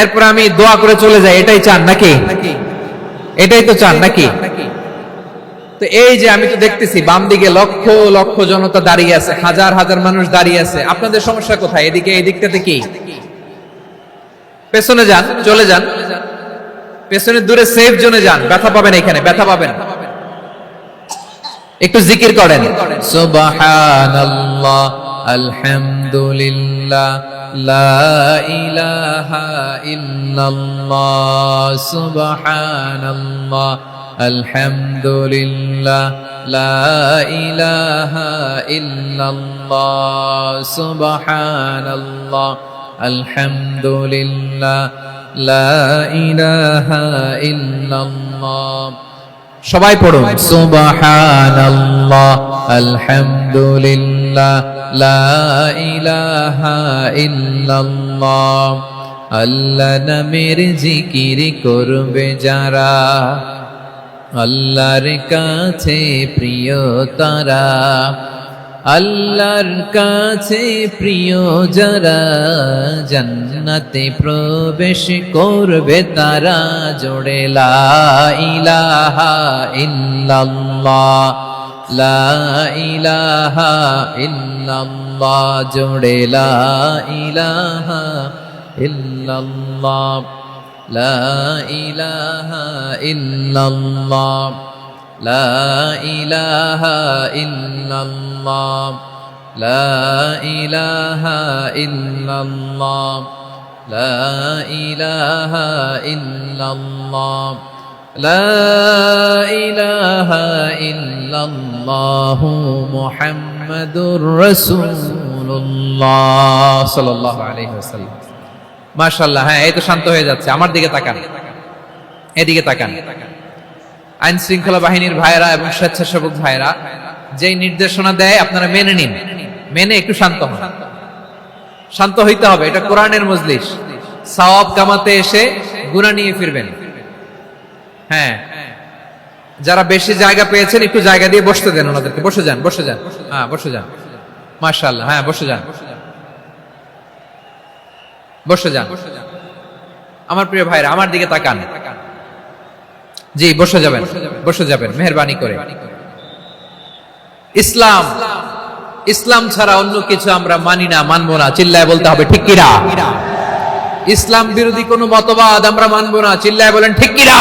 এরপর আমি দোয়া করে চলে যাই, এটাই চান নাকি? এটাই তো চান নাকি? তো এই যে আমি তো দেখতেছি বাম দিকে লক্ষ লক্ষ জনতা দাঁড়িয়ে আছে, হাজার হাজার মানুষ দাঁড়িয়ে আছে। আপনাদের সমস্যা কোথায়? এদিকে, এই দিকটাতে কি? পেছনে যান, চলে যান, পেছনে দূরে সেফ জোনে যান। ব্যথা পাবেন, এখানে ব্যথা পাবেন। একটু জিকির করেন, সুবহানাল্লাহ, আলহামদুলিল্লাহ, লা ইলাহা ইল্লাল্লাহ, সুবহানাল্লাহ, আলহামদুলিল্লাহ লা ইলাহা ইল্লাল্লাহ সুবহানাল্লাহ আলহামদুলিল্লাহ লা ইলাহা ইল্লাল্লাহ। সবাই পড়ুন সুবহানাল্লাহ আলহামদুলিল্লাহ লা ইলাহা ইল্লাল্লাহ। আল্লাহ নামের জিকির করবে যারা, আল্লাহর কাছে প্রিয় তারা, আল্লাহর কাছে প্রিয় যারা, জান্নাতে প্রবেশ করবে তারা। জোড়ে লা ইলাহা ইল্লাল্লাহ লা ইলাহা ইল্লাল্লাহ, জোড়ে লা ইলাহা ইল্লাল্লাহ লা ইলাহা ইল্লাল্লাহ লা ইলাহা ইল্লাল্লাহ লা ইলাহা ইল্লাল্লাহ লা ইলাহা ইল্লাল্লাহ লা ইলাহা ইল্লাল্লাহ মুহাম্মাদুর রাসূলুল্লাহ সাল্লাল্লাহু আলাইহি ওয়াসাল্লাম। মাশাআল্লাহ। হ্যাঁ, এই তো শান্ত হয়ে যাচ্ছে। আমার দিকে তাকান, এদিকে তাকান। আইন শৃঙ্খলা বাহিনীর ভাইরা এবং স্বেচ্ছাসেবক ভাইরা যেই নির্দেশনা দেয় আপনারা মেনে নিন, মেনে একটু শান্ত হন। শান্ত হইতে হবে, এটা কোরআনের মজলিস। সওয়াব কামাতে এসে গুনাহ নিয়ে ফিরবেন। হ্যাঁ, যারা বেশি জায়গা পেয়েছেন একটু জায়গা দিয়ে বসতে দেন ওনাদেরকে। বসে যান, বসে যান। হ্যাঁ, বসে যান। মাশাআল্লাহ। হ্যাঁ, বসে যান, বসে যান। আমার প্রিয় ভাইরা আমার দিকে তাকান। জি, বসে যাবেন, বসে যাবেন মেহেরবানি করে। ইসলাম, ইসলাম ছাড়া অন্য কিছু আমরা মানি না, মানবো না। চিল্লায় বলতে হবে ঠিক কিনা। ইসলাম বিরোধী কোন মতবাদ আমরা মানবো না। চিল্লায় বলেন ঠিক কিনা।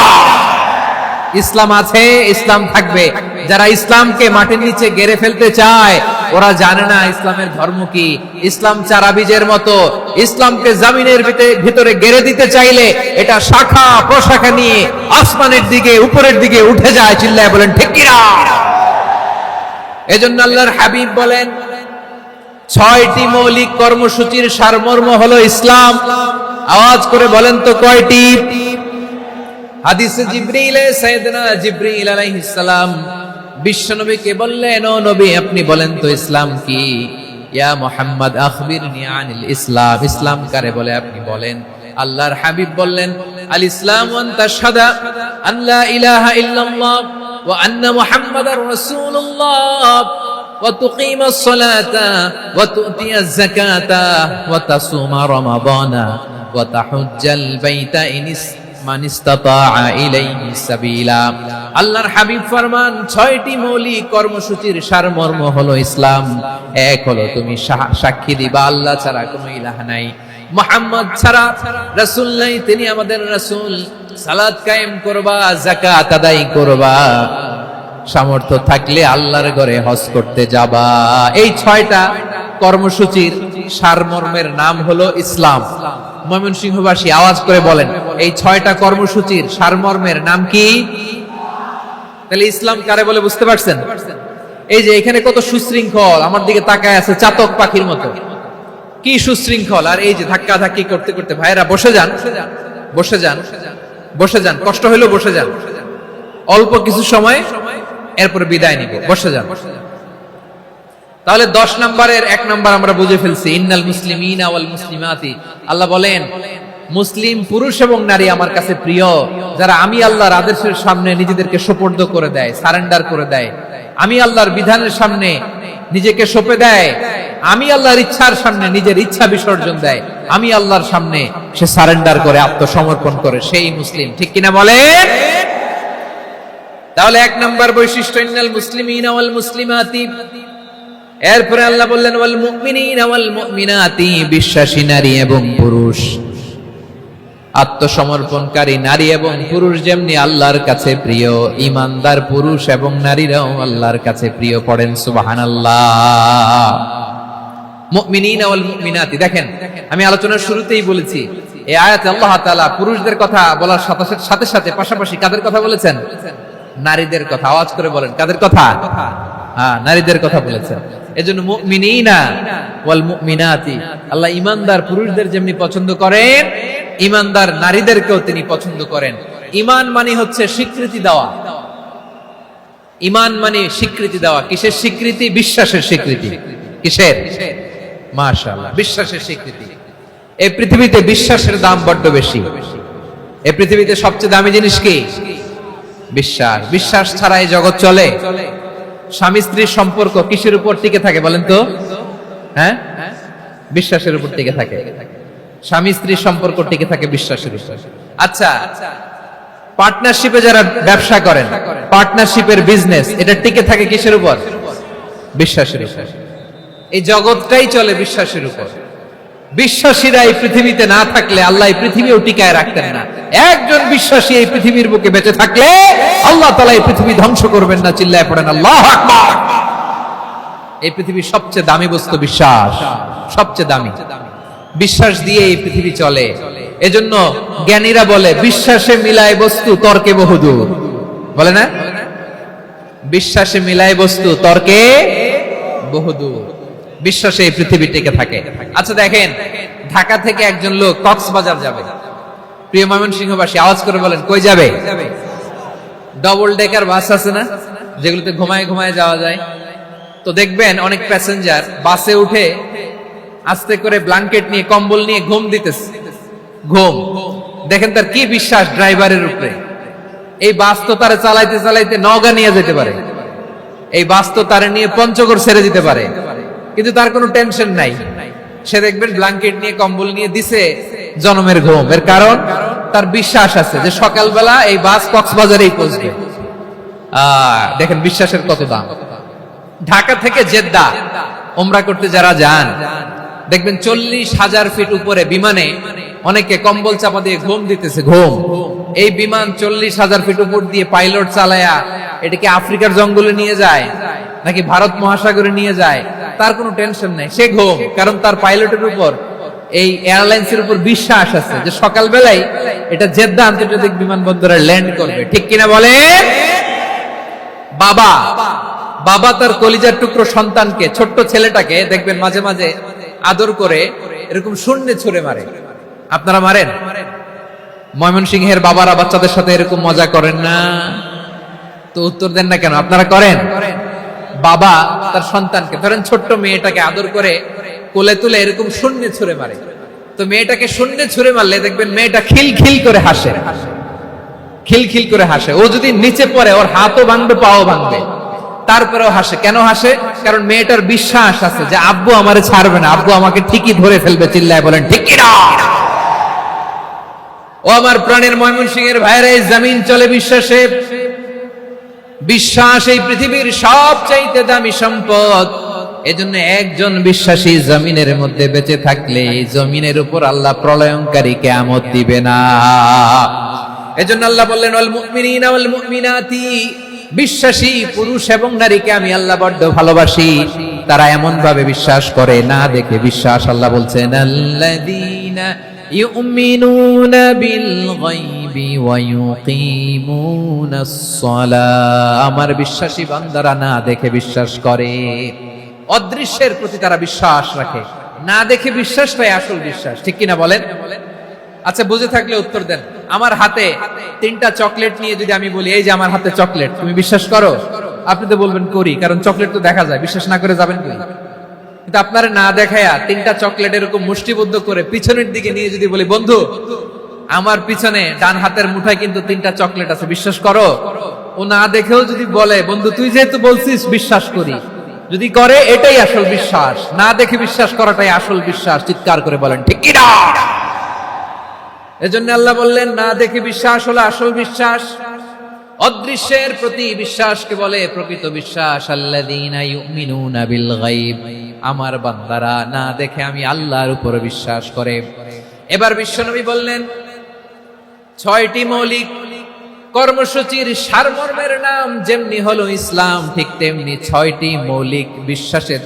ইসলাম আছে, ইসলাম থাকবে। যারা ইসলামকে মাটির নিচে গেড়ে ফেলতে চায় ওরা জানে না ইসলামের ধর্ম কি। ইসলাম চারা বীজের মতো, ইসলামকে জমিনের ভিতরে গেড়ে দিতে চাইলে এটা শাখা প্রশাখা নিয়ে আসমানের দিকে উপরের দিকে উঠে যায়। চিল্লায় বলেন ঠিক কিনা। এজন্য আল্লাহর হাবিব বলেন ৬টি মৌলিক কর্মসূচির সারমর্ম হলো ইসলাম। আওয়াজ করে বলেন তো কয়টি? হাদিসে জিবরিলে সাইয়েদনা জিবরিল আলাইহিস সালাম বিশ্বনবীকে বললেন, ও নবী আপনি বলেন তো ইসলাম কি? ইয়া মুহাম্মদ আখবিরনি আনিল ইসলাম। ইসলাম কারে বলে আপনি বলেন। আল্লাহর হাবিব বললেন, আল ইসলাম আন তাশহাদা আন লা ইলাহা ইল্লাল্লাহ ওয়া আন্না মুহাম্মাদার রাসূলুল্লাহ ওয়া তুকিমাস সালাতা ওয়া তুতিয়াজ যাকাতা ওয়া তাসুমা রমাদানা ওয়া তাহুজ্জাল বাইতা মান ইসতাতাআ ইলাইহি সাবিলা। আল্লাহর হাবিব ফরমান ৬টি মৌলিক কর্মসূচির সারমর্ম হলো ইসলাম। এক হলো তুমি সাক্ষী দিবা আল্লাহ ছাড়া কোনো ইলাহ নাই, মুহাম্মদ ছাড়া রাসূল নাই, তিনি আমাদের রাসূল। সালাত কায়েম করবা, যাকাত আদায় করবা, সামর্থ্য থাকলে আল্লাহর ঘরে হজ করতে যাবা। এই ৬টা কর্মসূচির সারমর্মের নাম হলো ইসলাম। ময়মনসিংহবাসী আওয়াজ করে বলেন, এই ৬টা কর্মসূচির সারমর্মের নাম কি? তাহলে ইসলাম কারে বলে বুঝতে পারছেন? এই যে এখানে কত সুশৃঙ্খল, আমার দিকে তাকায় আছে চাতক পাখির মতো, কি সুশৃঙ্খল। আর এই যে ধাক্কা ধাক্কি করতে করতে ভাইরা বসে যান, বসে যান, বসে যান। কষ্ট হইলো বসে যান, অল্প কিছু সময়, এরপরে বিদায় নিব। বসে যান। তাহলে ১০ নম্বরের ১ নম্বর আমরা বুঝে ফেলছি, ইন্নাল মুসলিমিনা ওয়াল মুসলিমাতি। আল্লাহ বলেন মুসলিম পুরুষ এবং নারী আমার কাছে প্রিয়, যারা আমি আল্লাহর আদেশের সামনে নিজেদেরকে সোপর্দ করে দেয়, সারেন্ডার করে দেয়, আমি আল্লাহর বিধানের সামনে নিজেকে সঁপে দেয়, আমি আল্লাহর ইচ্ছার সামনে নিজের ইচ্ছা বিসর্জন দেয়, আমি আল্লাহর সামনে সে সারেন্ডার করে, আত্মসমর্পণ করে, সেই মুসলিম। ঠিক কিনা বলেন? তাহলে ১ নম্বর বৈশিষ্ট্য ইন্নাল মুসলিমিনা ওয়াল মুসলিমাতি। এরপরে আল্লাহ বললেন ওয়াল মুমিনিনা ওয়াল মুমিনাতি, বিশ্বাসী নারী এবং পুরুষ, আত্মসমর্পণকারী নারী এবং পুরুষ যেমনি আল্লাহর কাছে প্রিয়, ঈমানদার পুরুষ এবং নারীরাও আল্লাহর কাছে প্রিয়। পড়েন সুবহানাল্লাহ। মুমিনিনা ওয়াল মুমিনাতি। দেখেন আমি আলোচনার শুরুতেই বলেছি এই আয়াতে আল্লাহ তাআলা পুরুষদের কথা বলার সাথে সাথে পাশাপাশি কাদের কথা বলেছেন? নারীদের কথা। আওয়াজ করে বলেন, কাদের কথা? হ্যাঁ, নারীদের কথা বলেছেন। এজন্য মুমিনিনা ওয়াল মুমিনাতি, আল্লাহ ইমানদার পুরুষদের যেমনি পছন্দ করেন, ইমানদার নারীদেরকেও তিনি পছন্দ করেন। ঈমান মানে হচ্ছে স্বীকৃতি দেওয়া। ঈমান মানে স্বীকৃতি দেওয়া। কিসের স্বীকৃতি? বিশ্বাসের স্বীকৃতি। কিসের? মাশাআল্লাহ, বিশ্বাসের স্বীকৃতি। এই পৃথিবীতে বিশ্বাসের দাম বড্ড বেশি। এই পৃথিবীতে সবচেয়ে দামি জিনিস কি? বিশ্বাস। বিশ্বাস ছাড়া এই জগৎ চলে? স্বামী স্ত্রীর সম্পর্ক কিসের উপর টিকে থাকে বলেন তো? হ্যাঁ, বিশ্বাসের উপর টিকে থাকে। স্বামী স্ত্রীর সম্পর্ক টিকে থাকে বিশ্বাসের উপর। আচ্ছা, পার্টনারশিপে যারা ব্যবসা করেন, পার্টনারশিপের বিজনেস, এটা টিকে থাকে কিসের উপর? বিশ্বাসের উপর। এই জগৎটাই চলে বিশ্বাসের উপর। বিশ্বাসীরা এই পৃথিবীতে না থাকলে আল্লাহ এই পৃথিবীও টিকায় রাখতেন না। একজন বিশ্বাসী এই পৃথিবীর বুকে বেঁচে থাকলে আল্লাহ তাআলা এই পৃথিবী ধ্বংস করবেন না। চিল্লায় পড়েন আল্লাহু আকবার। এই পৃথিবীর সবচেয়ে দামি বস্তু বিশ্বাস, সবচেয়ে দামি। বিশ্বাস দিয়ে এই পৃথিবী চলে। এজন্য জ্ঞানীরা বলে বিশ্বাসে মিলায় বস্তু, তর্কে বহুদূর। বলে না? বিশ্বাসে মিলায় বস্তু, তর্কে বহুদূর। বিশ্বাসে এই পৃথিবী টিকে থাকে। আচ্ছা দেখেন, ঢাকা থেকে একজন লোক কক্সবাজার যাবে। প্রিয় ময়মনসিংহবাসী, আওয়াজ করে বলেন, কই যাবে? ডবল ডেকার বাস আছে না, যেগুলোতে ঘুমায় ঘুমায় যাওয়া যায়। তো দেখবেন অনেক প্যাসেঞ্জার বাসে উঠে আস্তে করে ব্ল্যাঙ্কেট নিয়ে, কম্বল নিয়ে ঘুম দিতেছে। ঘুম দেখেন তার কি বিশ্বাস ড্রাইভারের উপরে। এই বাস তো তারে চালাইতে চালাইতে নওগাঁ নিয়ে যেতে পারে, এই বাস তো তারে নিয়ে পঞ্চগড় ছেড়ে দিতে পারে, কিন্তু তার কোনো টেনশন নাই। সে দেখবেন ব্ল্যাঙ্কেট নিয়ে, কম্বল নিয়ে দিছে জনমের ঘুম। এর কারণ তার বিশ্বাস আছে যে সকালবেলা এই বাস কক্সবাজারেই পৌঁছবে। দেখেন বিশ্বাসের কত দাম। ঢাকা থেকে জেদ্দা উমরা করতে যারা যান, দেখবেন 40,000 ফিট উপরে বিমানে অনেকে কম্বল চাপা দিয়ে ঘুম দিতেছে। ঘুম। এই বিমান 40,000 ফিট উপর দিয়ে পাইলট চালায়া এটাকে আফ্রিকার জঙ্গলে নিয়ে যায় নাকি ভারত মহাসাগরে নিয়ে যায়, তার কোনো টেনশন নাই। সে ঘুম, কারণ তার পাইলটের উপর, এই এয়ারলাইন্সের উপর বিশ্বাস আছে যে সকালবেলায় এটা জেদ্দা আন্তর্জাতিক বিমানবন্দরে ল্যান্ড করবে। ঠিক কিনা বলে? বাবা বাবা তার কলিজার টুকরো সন্তানকে, ছোট্ট ছেলেটাকে দেখবেন মাঝে মাঝে আদর করে এরকম শূন্যে ছুঁড়ে মারে। আপনারা মারেন? ময়মনসিংহের বাবারা বাচ্চাদের সাথে এরকম মজা করেন না? তো উত্তর দেন না কেন? আপনারা করেন? বাবা তার সন্তানকে, ধরেন ছোট্ট মেয়েটাকে আদর করে কোলে তুলে এরকম শূন্যে ছুঁড়ে মারে। তো মেয়েটাকে শূন্যে ছুঁড়ে মারলে দেখবেন মেয়েটা খিলখিল করে হাসে, খিলখিল করে হাসে। ও যদি নিচে পড়ে ওর হাতও ভাঙবে, পাও ভাঙবে, তারপরেও হাসে। কেন হাসে? কারণ মেয়েটার বিশ্বাস আছে যে আব্বু আমারে ছাড়বে না, আব্বু আমাকে ঠিকই ধরে ফেলবে। চিল্লায় বলেন ঠিক কিনা? ও আমার প্রাণের ময়মনসিংহের ভাইরা, এই জমিন চলে বিশ্বাসে। বিশ্বাস এই পৃথিবীর সবচাইতে দামি সম্পদ। এজন্য একজন বিশ্বাসী জমিনের মধ্যে বেঁচে থাকলে জমিনের উপর আল্লাহ প্রলয়ঙ্কারী কিয়ামত দিবে না। এজন্য আল্লাহ বললেন, ওয়াল মুমিনিনা ওয়াল মুমিনাতি, বিশ্বাসী পুরুষ এবং নারীকে আমি আল্লাহ বড্ড ভালোবাসি। তারা এমন ভাবে বিশ্বাস করে, না দেখে বিশ্বাস। আল্লাহ বলছেন, আল্লাযীনা ইউমিনুনা বিল গায়বি ওয়া ইউকিমুনাস সালাহ। আমার বিশ্বাসী বান্দারা না দেখে বিশ্বাস করে। অদৃশ্যের প্রতি তারা বিশ্বাস রাখে। না দেখে বিশ্বাসটাই আসল বিশ্বাস। ঠিক কিনা বলেন? আচ্ছা, বুঝে থাকলে উত্তর দেন। আমার হাতে 3টা চকলেট নিয়ে যদি আমি বলি, এই যে আমার হাতে চকলেট, তুমি বিশ্বাস করো? আপনি তো বলবেন করি, কারণ চকলেট তো দেখা যায়। বিশ্বাস না করে যাবেন কই? কিন্তু আপনারা না দেখায়া 3টা চকলেট এরকম মুষ্টিবদ্ধ করে পিছনের দিকে নিয়ে যদি বলি, বন্ধু আমার পিছনে ডান হাতের মুঠায় কিন্তু 3টা চকলেট আছে, বিশ্বাস করো? ও না দেখেও যদি বলে, বন্ধু তুই যেহেতু বলছিস বিশ্বাস করি, যদি করে, এটাই আসল বিশ্বাস। না দেখে বিশ্বাস করাটাই আসল বিশ্বাস। চিৎকার করে বলেন ঠিক কি না? এজন্য আল্লাহ বললেন, না দেখে বিশ্বাস হলো আসল বিশ্বাস। অদৃশ্যের প্রতি বিশ্বাসকে বলে প্রকৃত বিশ্বাস। আল্লাযীনা ইউমিনুনা বিল গায়ব, আমার বান্দারা না দেখে আমি আল্লাহর উপর বিশ্বাস করে। এবার বিশ্বনবী বললেন, 6টি মৌলিক কর্মসূচির সারমর্মের নাম যেমনি হলো ইসলাম, ঠিক তেমনি 6টি মৌলিক বিশ্বাসের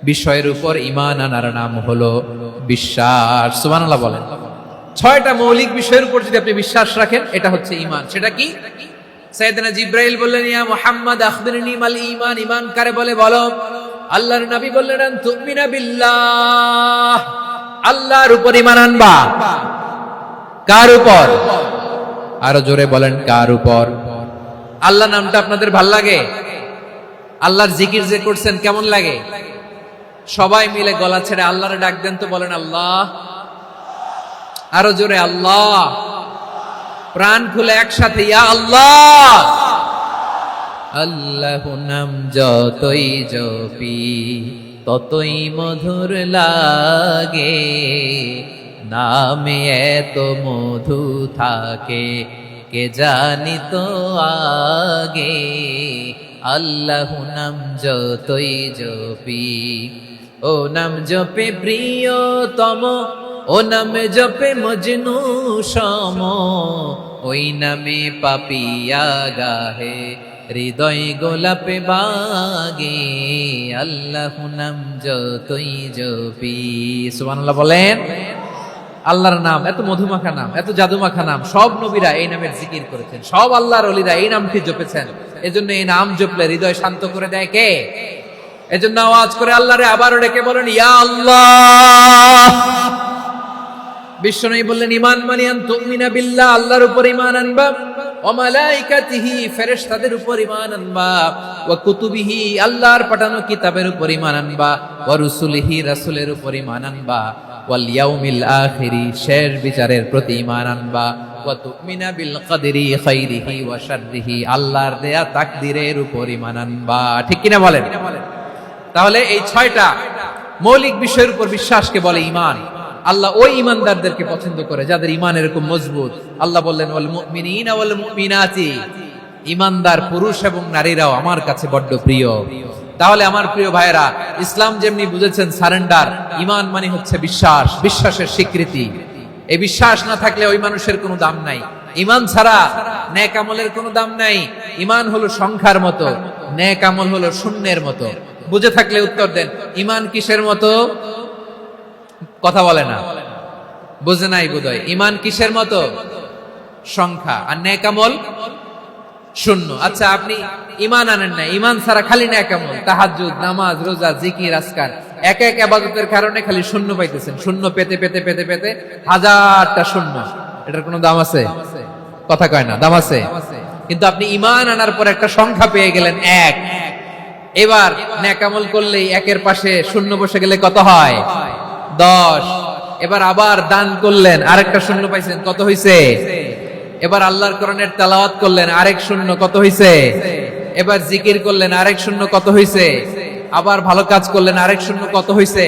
বিষয়ের উপর ঈমান আনার নাম হলো বিশ্বাস। সুবহানাল্লাহ বলেন। 6টা মৌলিক বিষয়ের উপর যদি আপনি বিশ্বাস রাখেন, এটা হচ্ছে ঈমান। সেটা কি? সাইয়েদনা জিব্রাইল বললেন, ইয়া মুহাম্মদ আখবিরনি মাল ঈমান, ঈমান কারে বলে বলো। আল্লাহর নবী বললেন, তুমিনা বিল্লাহ, আল্লাহর উপর ঈমান আনবা। কার উপর? আরো জোরে বলেন, কার উপর? আল্লাহ নামটা আপনাদের ভাল লাগে? আল্লাহর জিকির যে করছেন কেমন লাগে? সবাই মিলে গলা ছেড়ে আল্লাহরে ডাক দেন তো, বলেন আল্লাহ। আরো জোরে আল্লাহ। প্রাণ খুলে একসাথে ইয়া আল্লাহ। আল্লাহ নাম যতই জপি ততই মধুর লাগে, নামে এত মধু থাকে কে জানি তো আগে। আল্লাহ নাম যতই জপি, ও নাম জপে প্রিয়তম, ও নামে জপে মজনু সম, ওই নামে পাপিয়া গাহে হৃদয় গোলাপে বাগে। আল্লাহ নাম যতই জপি, সুবহানাল্লাহ বলেন। আল্লাহর নাম এত মধুমাখা নাম, এত জাদুমাখা নাম, সব নবীরা এই নামের জিকির করেছেন, সব আল্লাহর ওলিরা এই নামটি জপেছেন। এজন্য এই নাম জপলে হৃদয় শান্ত করে দেয় কে? এজন্য আওয়াজ করে আল্লাহরে আবারও ডেকে বলেন, ইয়া আল্লাহ। বিশ্বনবী বললেন, ঈমান মানে আন তুমিনা বিল্লাহ, আল্লাহর উপর ঈমান আনবা, ওয়া মালাইকাতিহি, ফেরেশতাদের উপর ঈমান আনবা, ওয়া কুতুবিহি, আল্লাহর পাঠানো কিতাবের উপর ঈমান আনবা, ওয়া রুসুলিহি, রাসূলের উপর ঈমান আনবা, ওয়াল ইয়াউমিল আখিরি, শেষ বিচারের প্রতি ঈমান আনবা, ওয়া তুমিনা বিল কদরি খাইরিহি ওয়া শাররিহি, আল্লাহর দেয়া তাকদীরের উপর ঈমান আনবা। ঠিক কিনা বলেন? তাহলে এই 6টা মৌলিক বিষয়ের উপর বিশ্বাসকে বলে ঈমান। আল্লাহ ওই ঈমানদারদেরকে পছন্দ করে যাদের ঈমান এরকম মজবুত। আল্লাহ বললেন, ওয়াল মুমিনিনা ওয়াল মুমিনাতি, ঈমানদার পুরুষ এবং নারীরাও আমার কাছে বড্ড প্রিয়। তাহলে আমার প্রিয় ভাইরা, ইসলাম যেমনি বুঝেছেন সারেন্ডার, ঈমান মানে হচ্ছে বিশ্বাস, বিশ্বাসের স্বীকৃতি। এই বিশ্বাস না থাকলে ওই মানুষের কোনো দাম নাই। ঈমান ছাড়া নেক আমলের কোনো দাম নাই। ঈমান হলো সংখ্যার মতো, নেক আমল হলো শূন্যের মতো। বুঝে থাকলে উত্তর দেন, ঈমান কিসের মতো? কথা বলে না, বুঝে নাই বোধহয়। ঈমান কিসের মতো? সংখ্যা। আর নেক আমল শূন্য। আচ্ছা, আপনি ঈমান আনেন না, ঈমান ছাড়া খালি নেক আমল, তাহাজ্জুদ, নামাজ, রোজা, জিকির, আজকার, এক এক ইবাদতের কারণে খালি শূন্য পাইতেছেন। শূন্য পেতে পেতে পেতে পেতে হাজারটা শূন্য। এটার কোনো দাম আছে? কথা কয় না, দাম আছে। কিন্তু আপনি ঈমান আনার পর একটা সংখ্যা পেয়ে গেলেন, এক। এবার নেক আমল করলেই একের পাশে শূন্য বসে গেলে কত হয়? 10। এবার আবার দান করলেন, আরেকটা শূন্য পাইছেন, কত হইছে? এবার আল্লাহর কোরআনের তেলাওয়াত করলেন, আরেক শূন্য, কত হইছে? এবার জিকির করলেন, আরেক শূন্য, কত হইছে? আবার ভালো কাজ করলেন, আরেক শূন্য, কত হইছে?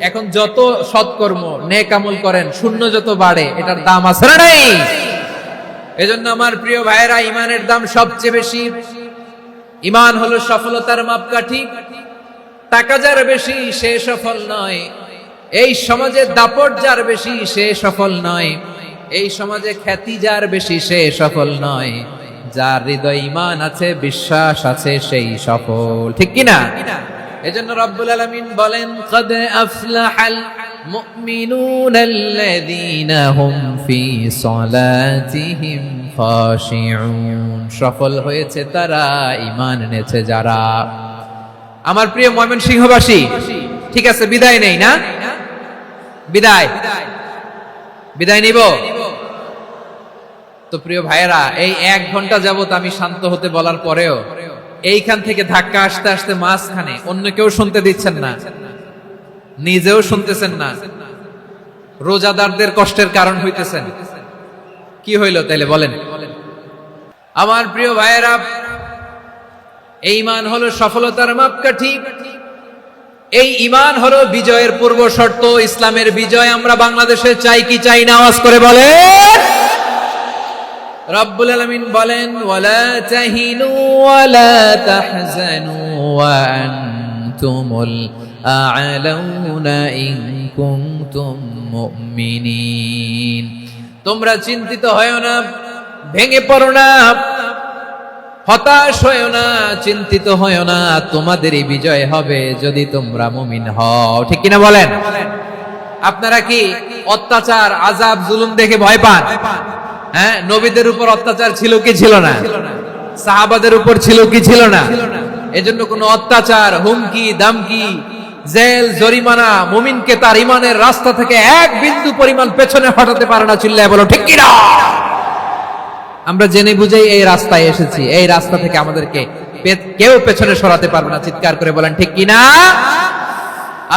এখন যত সৎকর্ম নেক আমল করেন, শূন্য যত বাড়ে, এটার দাম আছে না নাই? এজন্য আমার প্রিয় ভাইয়েরা, ঈমানের দাম সবচেয়ে বেশি। ঈমান হলো সফলতার মাপকাঠি। টাকা যার বেশি সে সফল নয়, এই সমাজে দাপট যার বেশি সে সফল নয়, এই সমাজে খ্যাতি যার বেশি সে সফল নয়, যার হৃদয়ে ঈমান আছে, বিশ্বাস আছে, সেই সফল। ঠিক কিনা? এজন্য রব্বুল আলামিন বলেন, ক্বাদ আফলাহাল মুমিনুনাল্লাযীনা হুম ফি সালাতিহিম খাশিউন, সফল হয়েছে তারা, ঈমান এনেছে যারা। আমার প্রিয় ময়মনসিংহবাসী, ঠিক আছে, বিদায় নেই না? বিদায় নিব তো। প্রিয় ভাইয়েরা, এই 1 ঘন্টা যাবত আমি শান্ত হতে বলার পরেও এইখান থেকে ধাক্কা আসতে আসতে মাঝখানে অন্য কেউ শুনতে দিচ্ছেন না, নিজেও শুনতেছেন না, রোজাদারদের কষ্টের কারণ হইতেছেন। কি হইল তাইলে বলেন? আমার প্রিয় ভাইয়েরা, এই ঈমান হলো সফলতার মাপকাঠি। এই ঈমান হলো বিজয়ের পূর্ব শর্ত। ইসলামের বিজয় আমরা বাংলাদেশে চাই কি চাই না? আওয়াজ করে বলেন। রব্বুল আলামিন বলেন, ওয়ালা তাহিনু ওয়ালা তাহজানু ওয়া আনতুমুল আ'লাউনা ইন কুনতুম মুমিনিন। তোমরা চিন্তিত হয়ো না, ভেঙে পড়ো না, হতাশ হয়ো না, চিন্তিত হয়ো না, তোমাদেরই বিজয় হবে যদি তোমরা মুমিন হও। ঠিক কিনা বলেন? আপনারা কি অত্যাচার, আযাব, জুলুম দেখে ভয় পান? হ্যাঁ, নবীদের উপর অত্যাচার ছিল কি ছিল না? সাহাবাদের উপর ছিল কি ছিল না? এজন্য কোন অত্যাচার, হুমকি, দামকি, জেল, জরিমানা মুমিনকে তার ইমানের রাস্তা থেকে এক বিন্দু পরিমাণ পেছনে হটাতে পারে না। চিল্লায় বলো ঠিক কি না? আমরা জেনে বুঝেই এই রাস্তায় এসেছি, এই রাস্তা থেকে আমাদেরকে কেউ পেছনে সরাতে পারবে না। চিৎকার করে বলেন ঠিক কি না?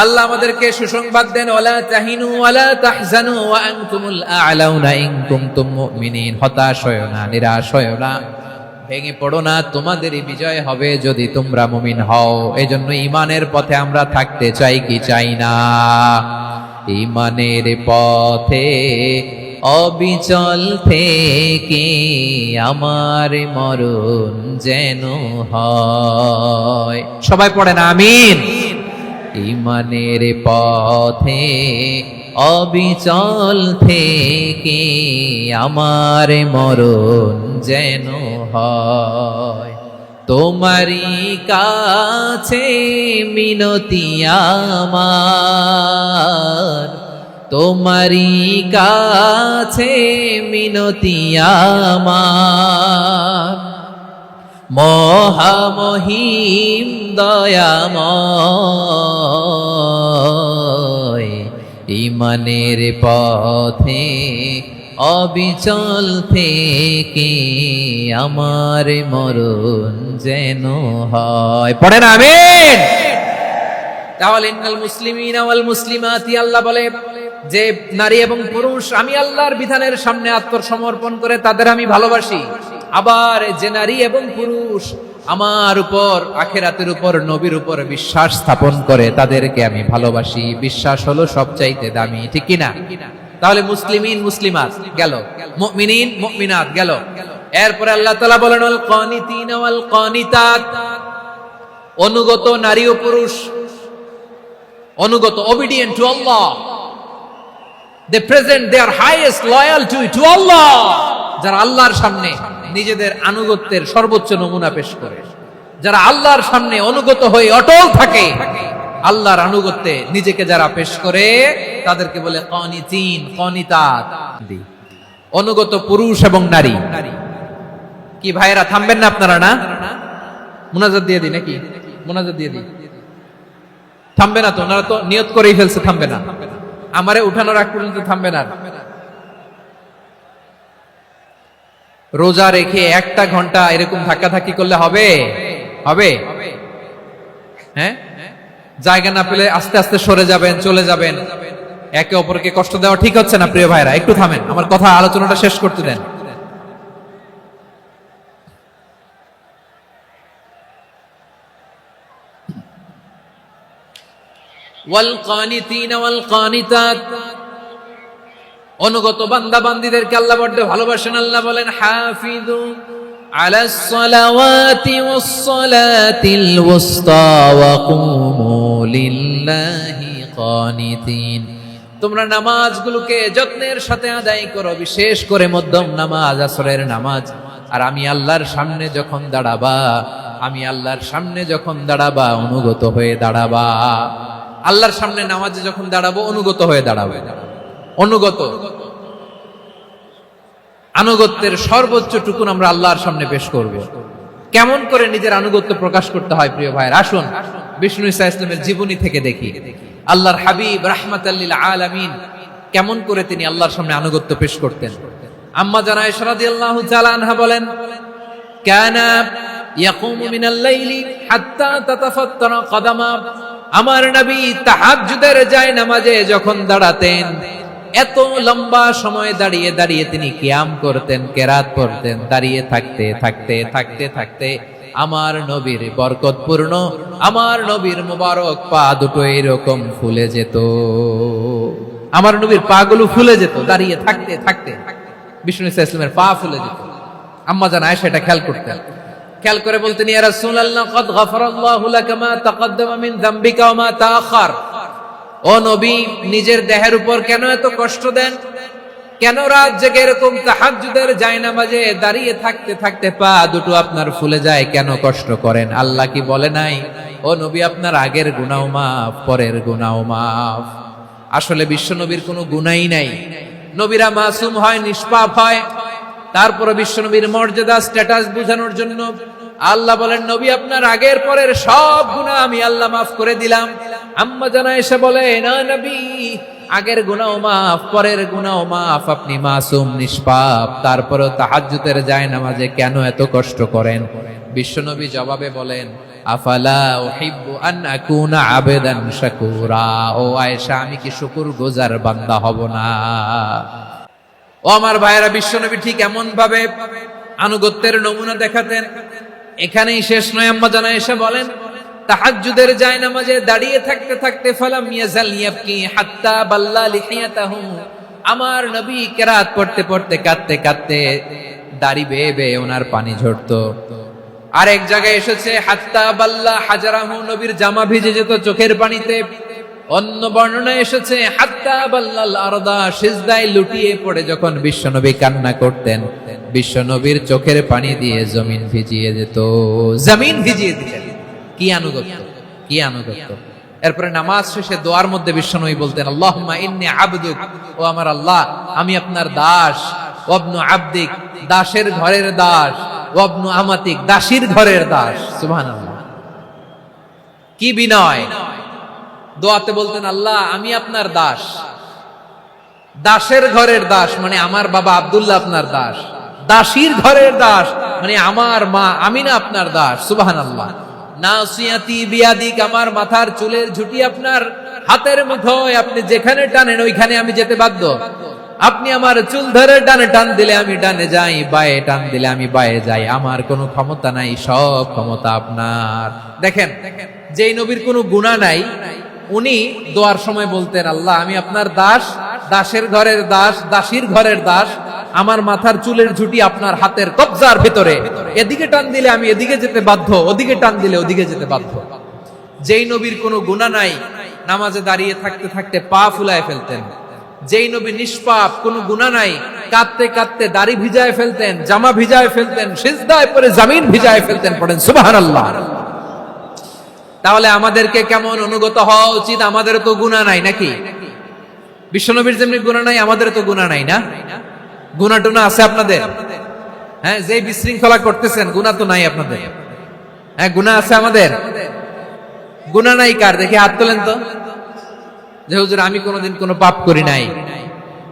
আল্লাহ আমাদেরকে সুসংবাদ দেন, ওয়ালা তাহিনু ওয়ালা তাহজানু ওয়া আনতুমুল আ'লাউনা ইন কুনতুম মুমিনিন। হতাশ হয়ো না, নিরাশ হয়ো না, ভেঙে পড়ো না, তোমাদেরই বিজয় হবে যদি তোমরা মুমিন হও। এজন্য ঈমানের পথে আমরা থাকতে চাই কি চাই না? ঈমানের পথে অবিচল থেকে আমার মরণ যেন হয়। সবাই পড়েন আমিন। ঈমানের পথে অবিচল থেকে আমার মরণ যেন হয়। তোমারই কাছে মিনতি আমার, তোমারই কাছে মিনতি আমার, মহামহিম দয়াময়। ঈমানের পথে অবিচল থেকে আমার মরণ যেন হয়। পড়েন আমিন। তাহলে ইন্নাল মুসলিমিনা ওয়াল মুসলিমাতি, আল্লাহ বলে যে নারী এবং পুরুষ আমি আল্লাহর বিধানের সামনে আত্মসমর্পণ করে তাদের আমি ভালোবাসি। আবার যে নারী এবং পুরুষ আমার উপর, আখিরাতের উপর, নবীর উপর বিশ্বাস স্থাপন করে তাদেরকে আমি ভালোবাসি। বিশ্বাস হলো সবচাইতে দামি, ঠিক কি না? তাহলে মুসলিমিন মুসলিমাত গেল, মুমিনিন মুমিনাত গেল। এরপরে আল্লাহ তাআলা বলেন আল কানিতিনা ওয়াল কানিতাত, অনুগত নারী ও পুরুষ, অনুগত, obedient to Allah, they present their highest loyalty to Allah, যারা আল্লাহর সামনে নিজেদের আনুগত্যের সর্বোচ্চ নমুনা পেশ করে, যারা আল্লাহর সামনে অনুগত হয়ে অটল থাকে, আল্লাহর আনুগত্যে নিজেকে যারা পেশ করে তাদেরকে বলে কানিতিন কানিতাত। অনুগত পুরুষ এবং নারী। কি ভাইরা থামবেন না আপনারা? না মুনাজাত দিয়ে দিই নাকি? মুনাজাত দিয়ে দিই। থামবে না তো? ওনারা তো নিয়ত করেই ফেলছে থামবে না। আমারে উঠানোর আগ পর্যন্ত থামবে না। রোজা রেখে একটা ঘন্টা এরকম ধাক্কাধাক্কি করলে হবে? হবে? হ্যাঁ, জায়গা না পেলে আস্তে আস্তে সরে যাবেন, চলে যাবেন। একে অপরকে কষ্ট দেওয়া ঠিক হচ্ছে না। প্রিয় ভাইরা একটু থামেন, আমার কথা, আলোচনাটা শেষ করতে দেন। ওয়াল কানিতিনা ওয়াল কানিতাত, অনুগত বান্দা বান্দীদেরকে আল্লাহ বড় ভালোবাসেন। আল্লাহ বলেন হাফিজু আলাস সালাওয়াতি ওয়াস সালাতিল ওয়াসতা ওয়া কুমু লিল্লাহি কানিতিন। তোমরা নামাজগুলোকে যত্নের সাথে আদায় করো, বিশেষ করে মধ্যম নামাজ, আসরের নামাজ। আর আমি আল্লাহর সামনে যখন দাঁড়াবা, আমি আল্লাহর সামনে যখন দাঁড়াবা অনুগত হয়ে দাঁড়াবা। আল্লাহর সামনে নামাজে যখন দাঁড়াবো অনুগত হয়ে দাঁড়াবো। অনুগত, আনুগত্যের সর্বোচ্চ টুকুন আমরা আল্লাহর সামনে পেশ করব। কেমন করে নিজের আনুগত্য প্রকাশ করতে হয় প্রিয় ভাইয়ের, আসুন বিষ্ণু ঈসা ইসলামের জীবনী থেকে দেখি। আল্লাহর হাবিব রাহমাতাল লিল আলামিন কেমন করে তিনি আল্লাহর সামনে আনুগত্য পেশ করতেন। আম্মা জানা আয়েশা রাদিয়াল্লাহু তাআলা আনহা বলেন, কানা ইয়াকুমু মিনাল লাইলি হাত্তা তাতাফাত্তারা কদামা। আমার নবী তাহাজ্জুদের যায় নামাজে যখন দাঁড়াতেন, এত লম্বা সময় দাঁড়িয়ে দাঁড়িয়ে তিনি কিয়াম করতেন, কেরাত পড়তেন। দাঁড়িয়ে থাকতে থাকতে থাকতে থাকতে আমার নবীর বরকতপূর্ণ, আমার নবীর মুবারক পা দুটো এরকম ফুলে যেত। আমার নবীর পা গুলো ফুলে যেত দাঁড়িয়ে থাকতে থাকতে। বিষ্ণু ঈসা ইসলামের পা ফুলে যেত। আম্মা জান আয়েশা এটা খেয়াল করতেন। খেয়াল করে বলতেন, ইয়া রাসূলুল্লাহ কদ গফারাল্লাহু লাকা মা তাকদ্দামা মিন যামবিকা ওয়া মা তাআখার। ও নবী, নিজের দেহের উপর কেন এত কষ্ট দেন? কেন রাত জেগে এরকম তাহাজ্জুদের জায়নামাজে দাঁড়িয়ে থাকতে থাকতে পা দুটো আপনার ফুলে যায়? কেন কষ্ট করেন? আল্লাহ কি বলে নাই, ও নবী আপনার আগের গুনাহ মাফ, পরের গুনাহ মাফ? আসলে বিশ্ব নবীর কোনো গুনাহই নাই। নবীরা মাসুম হয়, নিষ্পাপ হয়। তারপরে বিশ্বনবীর মর্যাদা স্ট্যাটাস বোঝানোর জন্য আল্লাহ বলেন, নবী আপনার আগের পরের সব গুনাহ আমি আল্লাহ মাফ করে দিলাম। আম্মা জানা এসে বলে, না নবী, আগের গুনাহ মাফ, পরের গুনাহ মাফ, আপনি মাসুম নিষ্পাপ, তারপরেও তাহাজ্জুদের জায়নামাজে কেন এত কষ্ট করেন? বিশ্বনবী জবাবে বলেন, আফালা উহিব্বু আন আকুনা আবেদান শাকুরা। ও আয়েশা, আমি কি শুকরগুজার বান্দা হব না? ও আমার ভাইয়েরা, বিশ্বনবী ঠিক এমন ভাবে আনুগত্যের নমুনা দেখাতেন। এখানেই শেষ নয়, আম্মা জানা এসে বলেন, তাহাজ্জুদের জায়নামাজে দাঁড়িয়ে থাকতে থাকতে ফালাম ইয়াজাল ইয়াবকি হাত্তা বাল্লা লিহিয়াতাহু। আমার নবী কিরাত পড়তে পড়তে কাঁদতে কাঁদতে দাড়ি বেয়ে বেয়ে ওনার পানি ঝরতো। আরেক জায়গায় এসেছে হাত্তা বাল্লা হাজারাহু, নবীর জামা ভিজে যেত চোখের পানিতে। অন্য বর্ণনায় এসেছে হাত্তা বাল্লাল আরদা, সিজদায় লুটিয়ে পড়ে যখন বিশ্বনবী কান্না করতেন, বিশ্বনবীর চোখের পানি দিয়ে জমিন ভিজিয়ে যেত, জমিন ভিজিয়ে দিতেন। কি আনুগত্য, কি আনুগত্য! এরপরে নামাজ শেষে দোয়ার মধ্যে বিশ্বনবী বলতেন, আল্লাহুম্মা ইন্নী আবদুক, ও আমার আল্লাহ, আমি আপনার দাস। ওয়াবনু আবদিক, দাসের ঘরের দাস। ওয়াবনু আমাতিক, দাসীর ঘরের দাস। সুবহানাল্লাহ, কি বিনয়! দোয়াতে বলতেন, আল্লাহ আমি আপনার দাস। দাসের ঘরের দাস মানে আমার বাবা আব্দুল্লাহ আপনার দাস। দাসীর ঘরের দাস মানে আমার মা আমিনা আপনার দাস। সুবহানাল্লাহ। নাসিয়াতি বিয়াদিক, আমার মাথার চুলের ঝুঁটি আপনার হাতের মুঠোয়, আপনি যেখানে টানেন ওইখানে আমি যেতে বাধ্য। আপনি আমার চুল ধরে ডানে টান দিলে আমি ডানে যাই, বায়ে টান দিলে আমি বায়ে যাই। আমার কোনো ক্ষমতা নাই, সব ক্ষমতা আপনার। দেখেন, যেই নবীর কোনো গুনাহ নাই, উনি দোয়ার সময় বলতেন, আল্লাহ আমি আপনার দাস, দাসের ঘরের দাস, দাসীর ঘরের দাস। আমার মাথার চুলের ঝুঁটি আপনার হাতের কবজার ভিতরে, এদিকে টান দিলে আমি এদিকে যেতে বাধ্য, ওদিকে টান দিলে ওদিকে যেতে বাধ্য। যেই নবীর কোনো গুনাহ নাই, নামাজে দাঁড়িয়ে থাকতে থাকতে পা ফুলায় ফেলতেন। যেই নবী নিষ্পাপ, কোনো গুনাহ নাই, কাঁদতে কাঁদতে দাড়ি ভিজায় ফেলতেন, জামা ভিজায় ফেলতেন, সিজদায় পড়ে জমিন ভিজায় ফেলতেন। পড়েন সুবহানাল্লাহ। তাহলে আমাদেরকে কেমন অনুগত হওয়া উচিত? আমাদের তো গুনাহ নাই নাকি? বিশ্বনবীর যেমনি গুনাহ নাই, আমাদের তো গুনাহ নাই না? গুনাহ টুনা আছে আপনাদের? হ্যাঁ, যে বিশৃঙ্খলা করতেছেন, গুনাহ তো নাই আপনাদের? হ্যাঁ, গুনাহ আছে আমাদের? গুনাহ নাই কার? দেখি হাত তোলেন তো, যে হুজুর আমি কোনোদিন কোনো পাপ করি নাই,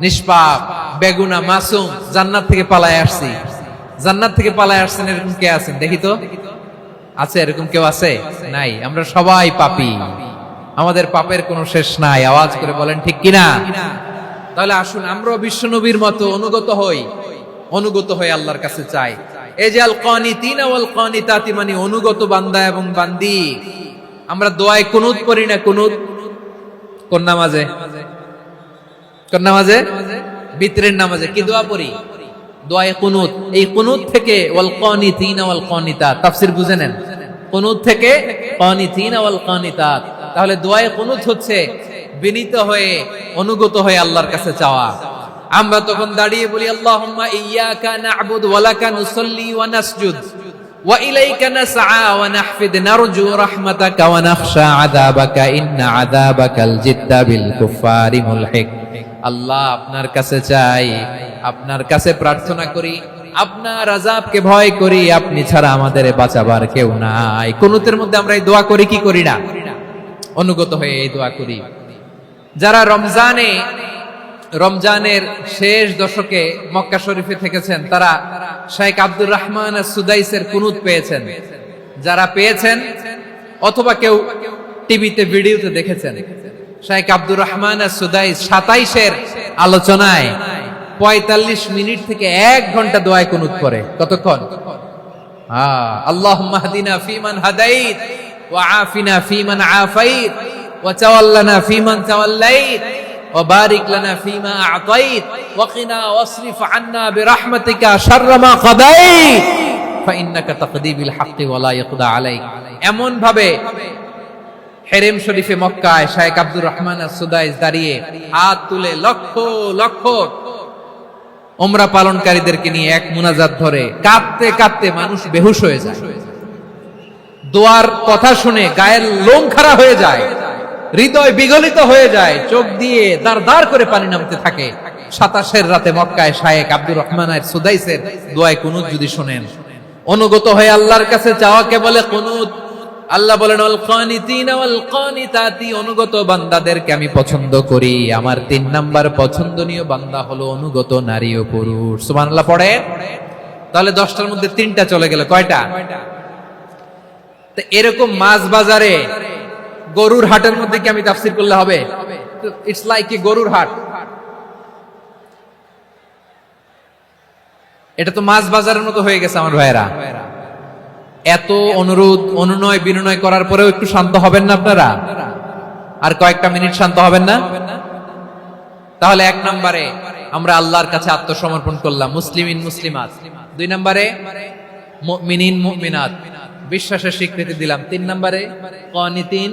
নিষ্পাপ, বেগুনা, মাসুম, জান্নাত থেকে পালায় আসছি। জান্নাত থেকে পালায় আসছেন, এরকম কে আছেন দেখি তো? আছে এরকম কেউ? আছে? নাই। আমরা সবাই পাপী, আমাদের পাপের কোনো শেষ নাই। আওয়াজ করে বলেন ঠিক কিনা? তাহলে আসুন আমরাও বিশ্বনবীর মতো অনুগত হই, অনুগত হয়ে আল্লাহর কাছে চাই। এই যে আল কানিতিনা ওয়াল কানিতাতি, মানে অনুগত বান্দা এবং বান্দি। আমরা দোয়ায় কুনুত পড়ি না? কুনুত কোন নামাজে? কোন নামাজে? বিতরের নামাজে কি দোয়া পড়ি? দোয়ায়ে কুনুত। এই কুনুত থেকে ওয়াল কানিতিনা ওয়াল কানিতাত, তাফসীর বুঝে নেন। কুনুত থেকে কানিতিনা ওয়াল কানিতাত। তাহলে দোয়ায়ে কুনুত হচ্ছে বিনীত হয়ে, অনুগত হয়ে আল্লাহর কাছে চাওয়া। আমরা তখন দাঁড়িয়ে বলি, আল্লাহুম্মা ইয়্যাকা না'বুদু ওয়া লাকা নুসাল্লি ওয়া নাসজুদ ওয়া ইলাইকা নাসআ ওয়া নাহফিদ নারজু রাহমাতাকা ওয়া নাখশা আযাবাকা ইন্না আযাবাকাল জিদ্দা বিল কুফারি মুলহিক। আল্লাহ আপনার কাছে চাই, আপনার কাছে প্রার্থনা করি, আপনার আযাবকে ভয় করি, আপনি ছাড়া আমাদের বাঁচাবার কেউ নাই। কুনুতের মধ্যে আমরা এই দোয়া করি কি করি না? অনুগত হয়ে এই দোয়া করি। যারা রমজানের শেষ দশকে মক্কা শরীফে থেকেছেন, তারা শেখ আব্দুর রহমান সুদাইসের কুনুত পেয়েছেন। যারা পেয়েছেন অথবা কেউ টিভিতে ভিডিওতে দেখেছেন, শেখ আব্দুর রহমান সুদাইস 27-এর আলোচনায় 45 মিনিট থেকে 1 ঘন্টা দোয়ায় কুনুত করে। কতক্ষণ? আল্লাহুম্মা হদিনা ফিমান হাদাইত ওয়া আফিনা ফিমান আফাইত ওয়া তাওয়াল্লানা ফিমান তাওয়াল্লাইত ওয়া বারিক লানা ফিমা আ'তাইত ওয়া কিনা ওয়াসরিফ আন্না বিরহমাতিকা শাররা মা কাদাইত ফা ইন্নাকা তাকদি বিল হাক্কি ওয়া লা ইয়াকদা আলাইক। এমন ভাবে হেরেম শরীফে মক্কায় শেখ আব্দুর রহমান সুদাইস দাঁড়িয়ে হাত তুলে লক্ষ লক্ষ উমরা পালনকারীদেরকে নিয়ে এক মুনাজাত ধরে কাঁদতে কাঁদতে মানুষ বেহুশ হয়ে যায়। দোয়ার কথা শুনে গায়ের লোম খাড়া হয়ে যায়, হৃদয় বিগলিত হয়ে যায়, চোখ দিয়ে দাঁড় দাঁড় করে পানি নামতে থাকে। 27 রাতে মক্কায় শায়েখ আব্দুর রহমান সুদাইসের দোয়ায় কুনুত যদি শুনেন, অনুগত হয়ে আল্লাহর কাছে চাওয়াকে বলে কুনুত। আল্লাহ বলেন আল কানিতিনা ওয়াল কানিতাতি, অনুগত বান্দাদেরকে আমি পছন্দ করি। আমার 3 নাম্বার পছন্দনীয় বান্দা হলো অনুগত নারী ও পুরুষ। সুবহানাল্লাহ পড়েন। তাহলে 10টার মধ্যে 3টা চলে গেল, কয়টা? তো এরকম মাছ বাজারে গরুর হাটের মধ্যে কি আমি তাফসীর করলে হবে? ইটস লাইক এ গরুর হাট। এটা তো মাছ বাজারের মতো হয়ে গেছে আমার ভাইয়েরা। এত অনুরোধ অনুনয় বিনয় করার পরেও একটু শান্ত হবেন না আপনারা? আর কয়েকটা মিনিট শান্ত হবেন না? তাহলে 1 নম্বরে আমরা আল্লাহর কাছে আত্মসমর্পণ করলাম, মুসলিমিন মুসলিমাত। 2 নম্বরে মুমিনিন মুমিনাত, বিশ্বাসের স্বীকৃতি দিলাম। 3 নম্বরে কানিতিন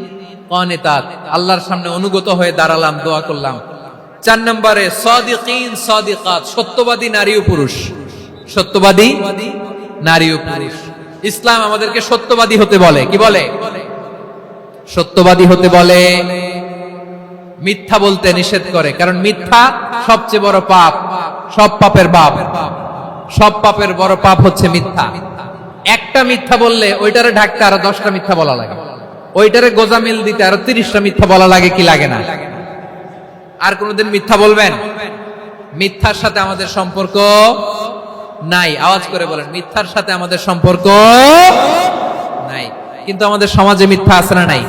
কানিতাত, আল্লাহর সামনে অনুগত হয়ে দাঁড়ালাম, দোয়া করলাম। 4 নম্বরে সাদিকিন সাদিকাত, সত্যবাদী নারী ও পুরুষ। সত্যবাদী নারী ও পুরুষ। ইসলাম আমাদেরকে সত্যবাদী হতে বলে। কি বলে? সত্যবাদী হতে বলে। মিথ্যা বলতে নিষেধ করে, কারণ মিথ্যা সবচেয়ে বড় পাপ, সব পাপের বাপ। সব পাপের বড় পাপ হচ্ছে মিথ্যা। একটা মিথ্যা বললে ওইটারে ঢাকতে আরো 10টা মিথ্যা বলা লাগে, ওইটারে গোজামিল দিতে আরো 30টা মিথ্যা বলা লাগে, কি লাগে না? আর কোনোদিন মিথ্যা বলবেন? মিথ্যার সাথে আমাদের সম্পর্ক নাই। আওয়াজ করে বলেন, মিথ্যার সাথে আমাদের সম্পর্ক নাই। কিন্তু আমাদের সমাজে মিথ্যা আছে না নাই?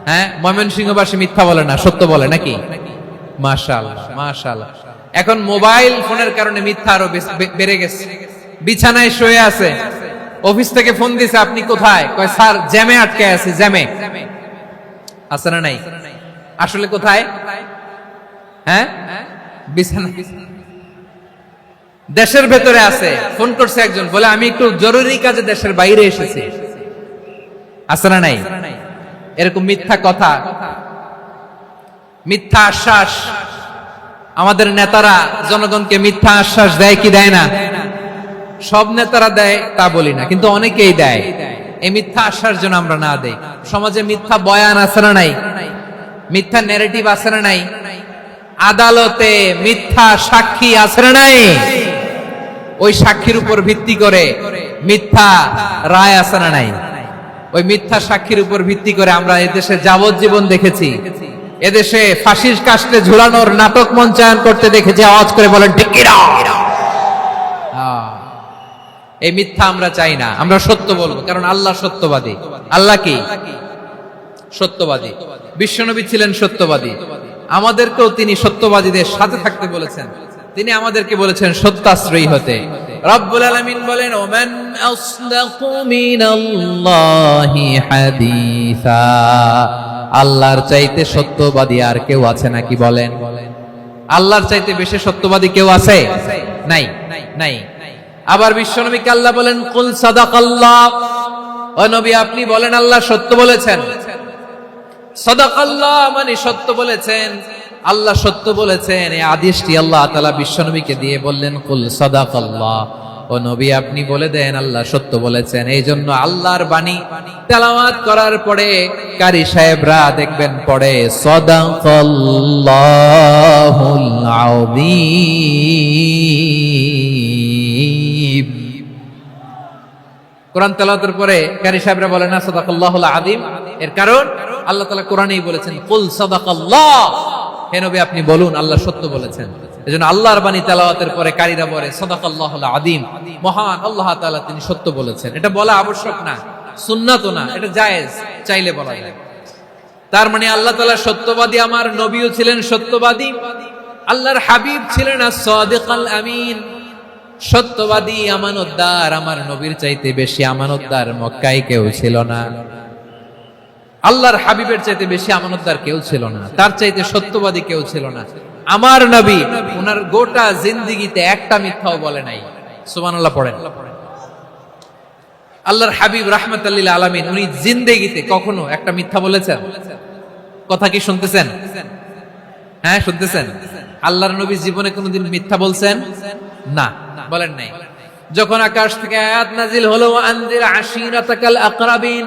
হ্যাঁ, ময়মনসিংহবাসী মিথ্যা বলে না, সত্য বলে নাকি? মাশাআল্লাহ মাশাআল্লাহ। এখন মোবাইল ফোনের কারণে মিথ্যা আরো বেড়ে গেছে। বিছানায় শুয়ে আছে, অফিস থেকে ফোন দিছে, আপনি কোথায়? কয় স্যার জ্যামে আটকে আছি। জ্যামে আছে না নাই? আসলে কোথায়? হ্যাঁ, বিছানা। দেশের ভেতরে আছে, ফোন করছে একজন, বলে আমি একটু জরুরি কাজে দেশের বাইরে এসেছি। আছে না নাই? এরকম মিথ্যা কথা, মিথ্যা আশ্বাস। আমাদের নেতারা জনগণকে মিথ্যা আশ্বাস দেয় কি দেয় না? সব নেতারা দেয় তা বলি না, কিন্তু অনেকেই দেয়। এই মিথ্যা আশ্বাস যেন আমরা না দেই। সমাজে মিথ্যা বয়ান আছে না নাই? মিথ্যা ন্যারেটিভ আছে না নাই? আদালতে মিথ্যা সাক্ষী আছে না নাই? ওই সাক্ষীর উপর ভিত্তি করে মিথ্যা রায় আছে না নাই? ওই মিথ্যা সাক্ষীর উপর ভিত্তি করে আমরা এদেশে যাবজ্জীবন দেখেছি, এদেশে ফাঁসির কাস্টে ঝুলানোর নাটক মঞ্চায়ন করতে দেখেছি। আওয়াজ করে বলেন ঠিক কিনা? এই মিথ্যা আমরা চাই না, আমরা সত্য বলবো, কারণ আল্লাহ সত্যবাদী। আল্লাহ কি? সত্যবাদী। বিশ্বনবী ছিলেন সত্যবাদী, আমাদেরকেও তিনি সত্যবাদীদের সাথে থাকতে বলেছেন। তিনি আমাদেরকে বলেছেন সত্যাশ্রয়ী হতে। রব্বুল আলামিন বলেন ওমান আসদাকু মিনাল্লাহি হাদিসা, আল্লাহর চাইতে সত্যবাদী আর কেউ আছে নাকি বলেন? আল্লাহর চাইতে বেশি সত্যবাদী কেউ আছে? নাই, নাই। আবার বিশ্বনবীকে আল্লাহ বলেন কুল সাদাকাল্লাহ, ও নবী আপনি বলেন আল্লাহ সত্য বলেছেন। সাদাকাল্লাহ মানে সত্য বলেছেন, আল্লাহ সত্য বলেছেন। এই আদেশটি আল্লাহ তাআলা বিশ্বনবীকে দিয়ে বললেন কুল সাদাকাল্লাহ, ও নবী আপনি বলে দেন আল্লাহ সত্য বলেছেন। এই জন্য আল্লাহর বাণী তেলাওয়াত করার পরে কারি সাহেবরা দেখবেন পড়ে সাদাকাল্লাহুল আযীম। কোরআন তেলাওয়াতের পরে কারি সাহেবরা বলে না সাদাকাল্লাহুল আযীম, এর কারণ আল্লাহ তাআলা কোরআনেই বলেছেন কুল সাদাকাল্লাহ, হে নবী আপনি বলুন আল্লাহ সত্য বলেছেন। এজন্য আল্লাহর বাণী তেলাওয়াতের পরে কারীরা বলে সাদাকাল্লাহুল আযীম, মহান আল্লাহ তাআলা তিনি সত্য বলেছেন। এটা বলা আবশ্যক না, সুন্নাতও না, এটা জায়েজ, চাইলে বলা যায়। তার মানে আল্লাহ তাআলা সত্যবাদী, আমার নবীও ছিলেন সত্যবাদী, আল্লাহর হাবিব ছিলেন as-সাদিকাল আমিন, সত্যবাদী আমানতদার। আমার নবীর চাইতে বেশি আমানতদার মক্কায় কেউ ছিল না, আল্লাহর হাবিবের চাইতে বেশি আমানতদার কেউ ছিল না, তার চাইতে সত্যবাদী কেউ ছিল না। আমার নবী ওনার গোটা জিন্দেগিতে একটা মিথ্যাও বলে নাই। সুবহানাল্লাহ পড়েন। আল্লাহর হাবিব রাহমাতাল লিল আলামিন উনি জিন্দেগিতে কখনো একটা মিথ্যা বলেছেন? কথা কি শুনতেছেন? হ্যাঁ শুনতেছেন? আল্লাহর নবী জীবনে কোনোদিন মিথ্যা বলছেন? না, বলেন নাই। যখন আকাশ থেকে আয়াত নাজিল হলো আনজির আশিরাতাকাল আকরাবিন,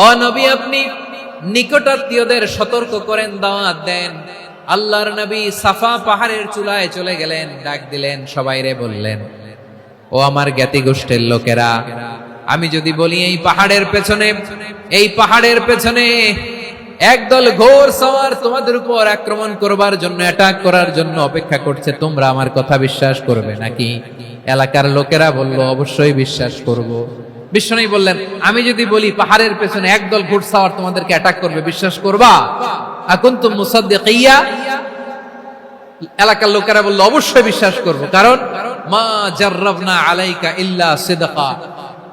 ও নবী আপনি নিকটাত্মীয়দের সতর্ক করেন, দাওয়াত দেন। আল্লাহর নবী সাফা পাহাড়ের চূড়ায় চলে গেলেন, ডাক দিলেন, সবাইরে বললেন, ও আমার জ্ঞাতি গোষ্ঠীর লোকেরা, আমি যদি বলি এই পাহাড়ের পেছনে একদল ঘোর সওয়ার তোমাদের উপর আক্রমণ করবার জন্য, অ্যাটাক করার জন্য অপেক্ষা করছে, তোমরা আমার কথা বিশ্বাস করবে নাকি? এলাকার লোকেরা বলল, অবশ্যই বিশ্বাস করব। বিশ্বনবী বললেন, আমি যদি বলি পাহাড়ের পেছনে একদল ঘোড়সওয়ার তোমাদেরকে অ্যাটাক করবে, বিশ্বাস করবা? আকুনতুম মুসাদ্দিকিয়া? এলাকার লোকেরা বলল, অবশ্যই বিশ্বাস করব, কারণ মা জাররাবনা আলাইকা ইল্লা সিদকা।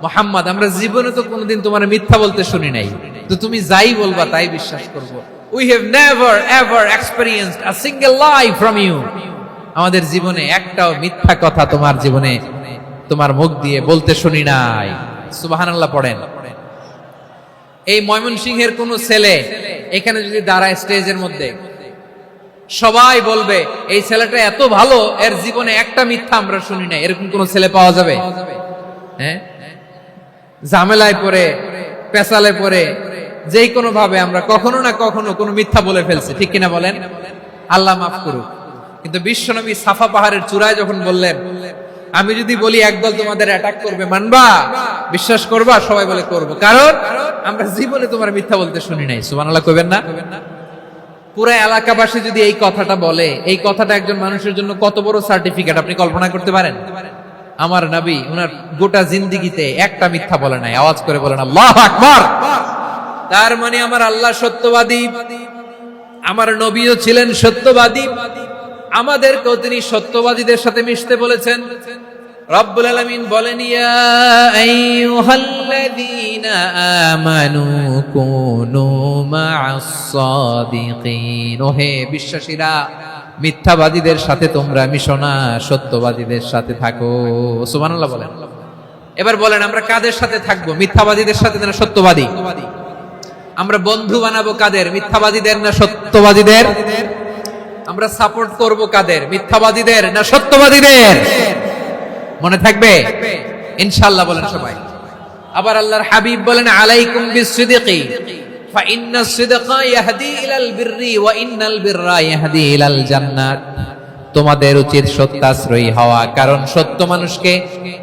মুহাম্মদ, আমরা জীবনে তো কোনোদিন তোমার মিথ্যা বলতে শুনি নাই, তো তুমি যাই বলবা তাই বিশ্বাস করব। We have never ever experienced a single lie from you. আমাদের জীবনে একটাও মিথ্যা কথা তোমার জীবনে, তোমার মুখ দিয়ে বলতে শুনি নাই। সুবহানাল্লাহ পড়েন। এই ময়মনসিংহের কোন ছেলে এখানে যদি দাঁড়ায় স্টেজের মধ্যে, সবাই বলবে এই ছেলেটা এত ভালো, এর জীবনে একটা মিথ্যা আমরা শুনি নাই। এরকম কোন ছেলে পাওয়া যাবে? হ্যাঁ, ঝামেলায় পড়ে, পেছালে পড়ে, যেই কোনো ভাবে আমরা কখনো না কখনো কোনো মিথ্যা বলে ফেলছি, ঠিক কিনা বলেন? আল্লাহ মাফ করুক। কিন্তু বিশ্বনবী সাফা পাহাড়ের চূড়ায় যখন বললেন, আমি যদি বলি একদল তোমাদের অ্যাটাক করবে, মানবা? বিশ্বাস করবা? সবাই বলে করব, কারণ আমরা জীবনে তোমার মিথ্যা বলতে শুনি নাই। সুবহানাল্লাহ কইবেন না? পুরো এলাকাবাসী যদি এই কথাটা বলে, এই কথাটা একজন মানুষের জন্য কত বড় সার্টিফিকেট আপনি কল্পনা করতে পারেন? আমার নবী ওনার গোটা জিন্দেগিতে একটা মিথ্যা বলে নাই। আওয়াজ করে বলেন আল্লাহু আকবার। তার মানে আমার আল্লাহ সত্যবাদী, আমার নবীও ছিলেন সত্যবাদী, আমাদেরকেও তিনি সত্যবাদীদের সাথে মিশতে বলেছেন। রব্বুল আলামিন বলেন, ইয়া আইয়ুহাল্লাযীনা আমানু কুনু মা'আস সাদিকিন। ওহে বিশ্বাসীরা, মিথ্যাবাদীদের সাথে তোমরা মিশো না, সত্যবাদীদের সাথে থাকো। সুবহানাল্লাহ বলেন। এবার বলেন, আমরা কাদের সাথে থাকবো? মিথ্যাবাদীদের সাথে না সত্যবাদী? আমরা বন্ধু বানাবো কাদের? মিথ্যাবাদীদের না সত্যবাদীদের? আমরা সাপোর্ট করব কাদের? মিথ্যাবাদীদের না সত্যবাদীদের? মনে থাকবে ইনশাআল্লাহ, বলেন সবাই। আবার আল্লাহর হাবিব বলেন, আলাইকুম বিসসিদকি ফাইন্নাস সিদকা ইয়াহদি ইলাল বিররি ওয়া ইন্নাল বিররা ইয়াহদি ইলাল জান্নাত। তোমাদের উচিত সত্যাশ্রয়ী হওয়া, কারণ সত্য মানুষকে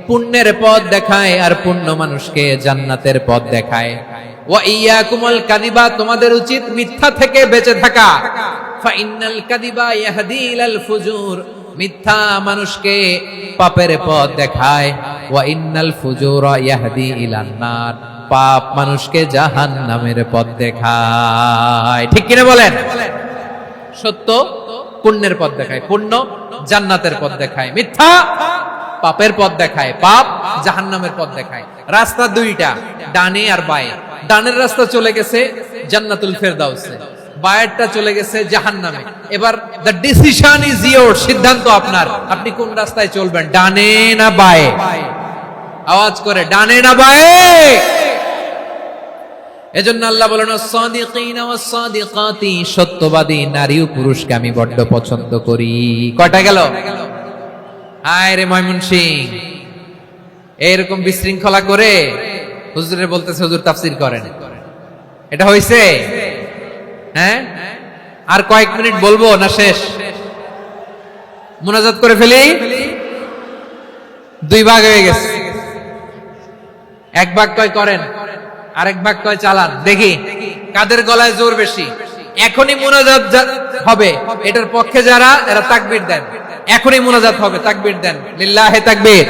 পুণ্যের পথ দেখায় আর পুণ্য মানুষকে জান্নাতের পথ দেখায়। ওয়া ইয়াকুমুল কাযিবা, তোমাদের উচিত মিথ্যা থেকে বেঁচে থাকা। ফাইন্নাল কাযিবা ইয়াহদি ইলাল ফুজুর, মিথ্যা মানুষকে পাপের পথ দেখায়। ওয়া ইন্নাল ফুজুরা ইয়াহদি ইলান নার, পাপ মানুষকে জাহান্নামের পথ দেখায়। ঠিক কিনা বলেন? সত্য পুণ্যের পথ দেখায়, পুণ্য জান্নাতের পথ দেখায়, মিথ্যা পাপের পথ দেখায়, পাপ জাহান্নামের পথ দেখায়। রাস্তা দুইটা, ডানে আর বায়ে। ডানের রাস্তা চলে গেছে জান্নাতুল ফেরদাউসে, বায়েরটা চলে গেছে জাহান্নামে। এবার দ্য ডিসিশন ইজ ইয়োর, সিদ্ধান্ত আপনার, আপনি কোন রাস্তায় চলবেন, ডানে না বায়ে? আওয়াজ করে, ডানে না বায়ে? এজন্য আল্লাহ বলেন, সাদিকিনা ওয়াস সাদিকাতি, সত্যবাদী নারী ও পুরুষকে আমি বড্ড পছন্দ করি। কয়টা গেল? হায় রে ময়মনসিংহ, এরকম বিশৃঙ্খলা করে হুজুরে বলতেছে হুজুর তাফসীর করেন, এটা হইছে? হ্যাঁ, আর কয়েক মিনিট বলবো না শেষ? মুনাজাত করে ফেলি। দুই ভাগ হয়ে গেছে, এক ভাগ কয় করেন, আরেক ভাগ কয় চালান। দেখি কাদের গলায় জোর বেশি। এখনই মুনাজাত হবে, এটার পক্ষে যারা, এরা তাকবীর দেন। এখনই মুনাজাত হবে, তাকবীর দেন, লিল্লাহে তাকবীর।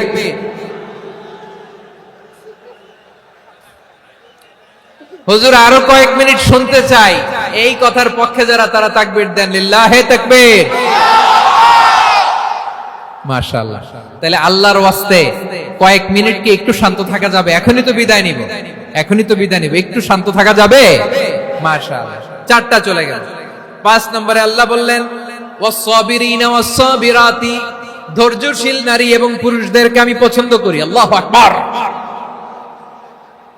হুজুর আরো কয়েক মিনিট শুনতে চাই, এই কথার পক্ষে যারা, তারা তাকবীর দেন, লিল্লাহে তাকবীর। মাশাআল্লাহ। তাহলে আল্লাহর ওয়াস্তে কয়েক মিনিট কি একটু শান্ত থাকা যাবে? এখনই তো বিদায় নিব, এখনই তো বিদায় নিব, একটু শান্ত থাকা যাবে? মাশাআল্লাহ। চারটা চলে গেল। 5 নম্বরে আল্লাহ বললেন, ওয়াস-সাবিরিনা ওয়াস-সাবিরাতি, ধৈর্যশীল নারী এবং পুরুষদেরকে আমি পছন্দ করি। আল্লাহু আকবার।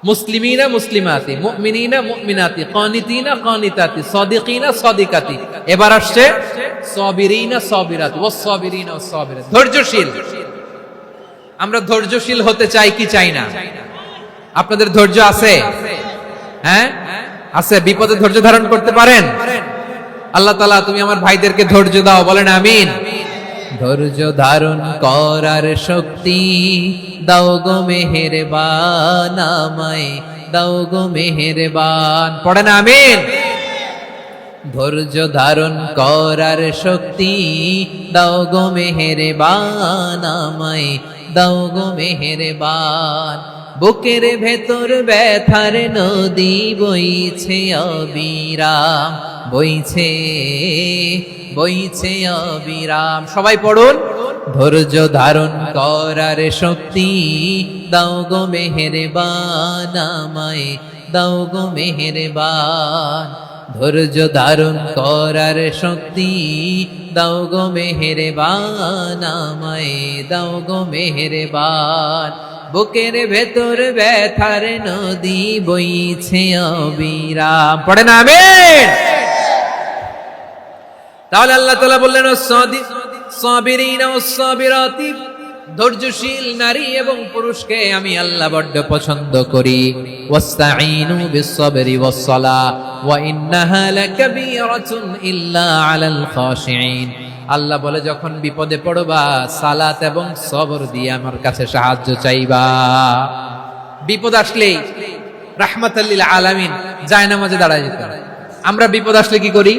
মুসলিমিনা মুসলিমাতি, মুমিনিনা মুমিনাতি, কানিতিনা কানিতাতি, সাদিকিনা সাদিকাতি। এবার আসছে সাবিরিনা সাবিরাতি, ওয়াস-সাবিরিনা ওয়াস-সাবিরাতি, ধৈর্যশীল। আমরা ধৈর্যশীল হতে চাই কি চাই না? আপনাদের ধৈর্য আছে? হ্যাঁ আছে? বিপদে ধৈর্য ধারণ করতে পারেন? আল্লাহ তাআলা তুমি আমার ভাইদেরকে ধৈর্য দাও, বলেন আমিন। ধৈর্য ধারণ করার শক্তি দাও গো মেহেরবান, আমায় দাও গো মেহেরবান, পড়েন আমিন। ধৈর্য ধারণ করার শক্তি দাও গো মেহেরবান, আমায় দাও গো মেহেরবান। বুকের ভেতর ব্যথার নদী বইছে অবিরাম, বইছে বইছে অবিরাম। সবাই পড়ুন, ধৈর্য ধারণ করার শক্তি দাও গো মেহেরবান, আমায় দাও গো মেহেরবান। ধৈর্য ধারণ করার শক্তি দাও গো মেহেরবান, আমায় দাও গো মেহেরবান। বুকের ভেতর ব্যথার নদী বইছে অবিরাম, পড়েন আমিন। তাহলে আল্লাহ তাআলা বললেন সাবিরিনা ওয়াস-সাবিরাতি, ধৈর্যশীল নারী এবং পুরুষকে আমি আল্লাহ বড্ড পছন্দ করি। ওয়াস্তাঈনু বিস-সাবরি ওয়াস-সালাহ ওয়া ইন্নাহা লাকাবীরাতুন ইল্লা আলাল খাশিঈন। আল্লাহ বলে যখন বিপদে পড়বা সালাত এবং সবর দিয়ে আমার কাছে সাহায্য চাইবা। বিপদ আসলেই রাহমাতাল লিল আলামিন জায়নামাজে দাঁড়ায় যেত। আমরা বিপদ আসলে কি করি?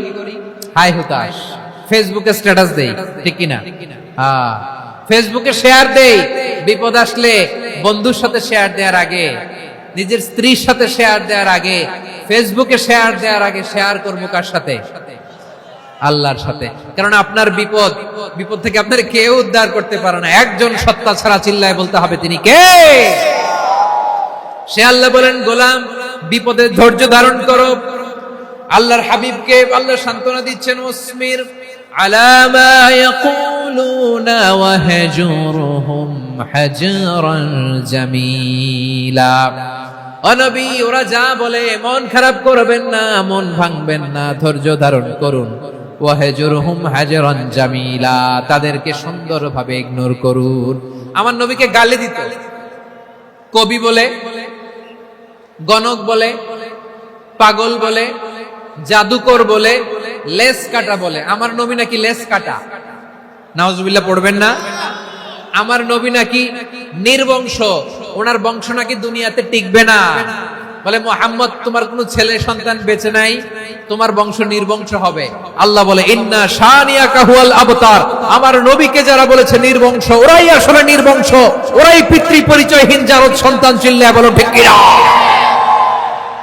হাই হুতাশ, ফেসবুকে স্ট্যাটাস দেই, ঠিক কিনা? হ্যাঁ, ফেসবুকে শেয়ার দেই। বিপদ আসলে বন্ধুর সাথে শেয়ার দেওয়ার আগে, নিজের স্ত্রীর সাথে শেয়ার দেওয়ার আগে, ফেসবুকে শেয়ার দেওয়ার আগে শেয়ার করবো কার সাথে? আল্লাহর সাথে। কারণ আপনার বিপদ থেকে আপনার কেউ উদ্ধার করতে পারে না, একজন সত্তা ছাড়া চিল্লায় বলতে হবে তিনি কে? সে আল্লাহ বলেন, গোলাম বিপদে ধৈর্য ধারণ করো। আল্লাহর হাবিবকে আল্লাহ সান্ত্বনা দিচ্ছেন, ওয়াসমির আলা মা ইয়াকুলুনা ওয়াহজুরহুম হাজরান জামিলা। ও নবী, ওরা যা বলে মন খারাপ করবেন না, মন ভাঙবেন না, ধৈর্য ধারণ করুন। ওয়াহজুরহুম হাজরান জামিলা, তাদেরকে সুন্দরভাবে ইগনোর করুন। আমার নবীকে গালি দিত কবি বলে, গণক বলে, পাগল বলে, জাদুকর বলে, লেস কাটা বলে। আমার নবী নাকি লেস কাটা, নাউজুবিল্লাহ পড়বেন না। আমার নবী নাকি নির্বংশ, ওনার বংশ নাকি দুনিয়াতে টিকবে না। বলে মুহাম্মদ তোমার কোনো ছেলে সন্তান বেঁচে নাই, তোমার বংশ নির্বংশ হবে। আল্লাহ বলে ইন্না শানিয়াকা হুয়াল আবতার। আমার নবীকে যারা বলেছে নির্বংশ, ওরাই আসলে নির্বংশ, ওরাই পিতৃ পরিচয়হীন জারদ সন্তান। চিল্লায় বলো ঠিক কিনা?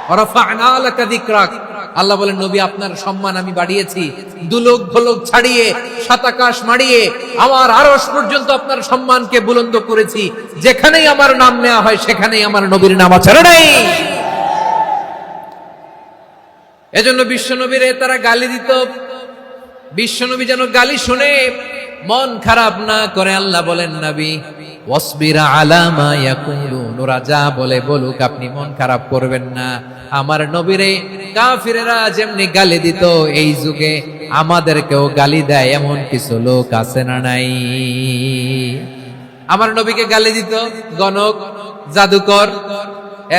ওয়ারাফা'না লাকা যিকরাক। আল্লাহ বলেন নবী আপনার সম্মান আমি বাড়িয়েছি, দুলোক ভোলক ছাড়িয়ে সাত আকাশ মাড়িয়ে আমার আরশ পর্যন্ত আপনার সম্মানকে বুলন্দ করেছি। যেখানেই আমার নাম নেওয়া হয় সেখানেই আমার নবীর নাম আছে না নাই? এজন্য বিশ্বনবীরে তারা গালি দিত। বিশ্বনবী যেন গালি শুনে মন খারাপ না করে আল্লাহ বলেন, নবী ওয়াসবির আলা মা ইয়াকুলুন, ওরা যা বলে বলুক, আপনি মন খারাপ করবেন না। আমার নবীরে কাফিরেরা যেমনি গালি দিত, এই যুগে আমাদেরকেও গালি দেয় এমন কিছু লোক আছে না নাই? আমার নবীকে গালি দিত গণক, জাদুকর,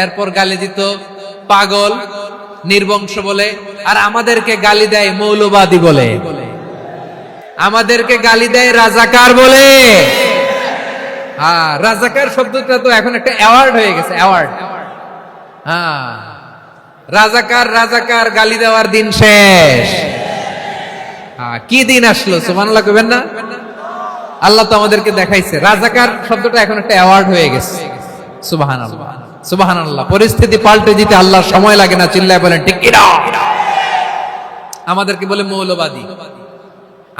এরপর গালি দিত পাগল, নির্বংশ বলে। আর আমাদেরকে গালি দেয় মৌলবাদী বলে, আমাদেরকে গালি দেয় রাজাকার বলে। হ্যাঁ, রাজাকার শব্দটা তো এখন একটা অ্যাওয়ার্ড হয়ে গেছে, অ্যাওয়ার্ড। হ্যাঁ, রাজাকার রাজাকার গালি দেওয়ার দিন শেষ। হ্যাঁ, কি দিন আসলো? সুবহানাল্লাহ কইবেন না? আল্লাহ তো আমাদেরকে দেখাইছে রাজাকার শব্দটা এখন একটা অ্যাওয়ার্ড হয়ে গেছে। সুবহানাল্লাহ, সুবহানাল্লাহ। পরিস্থিতি পাল্টে দিতে আল্লাহর সময় লাগে না। চিল্লায় বলেন ঠিক কিনা? আমাদেরকে বলে মৌলবাদী।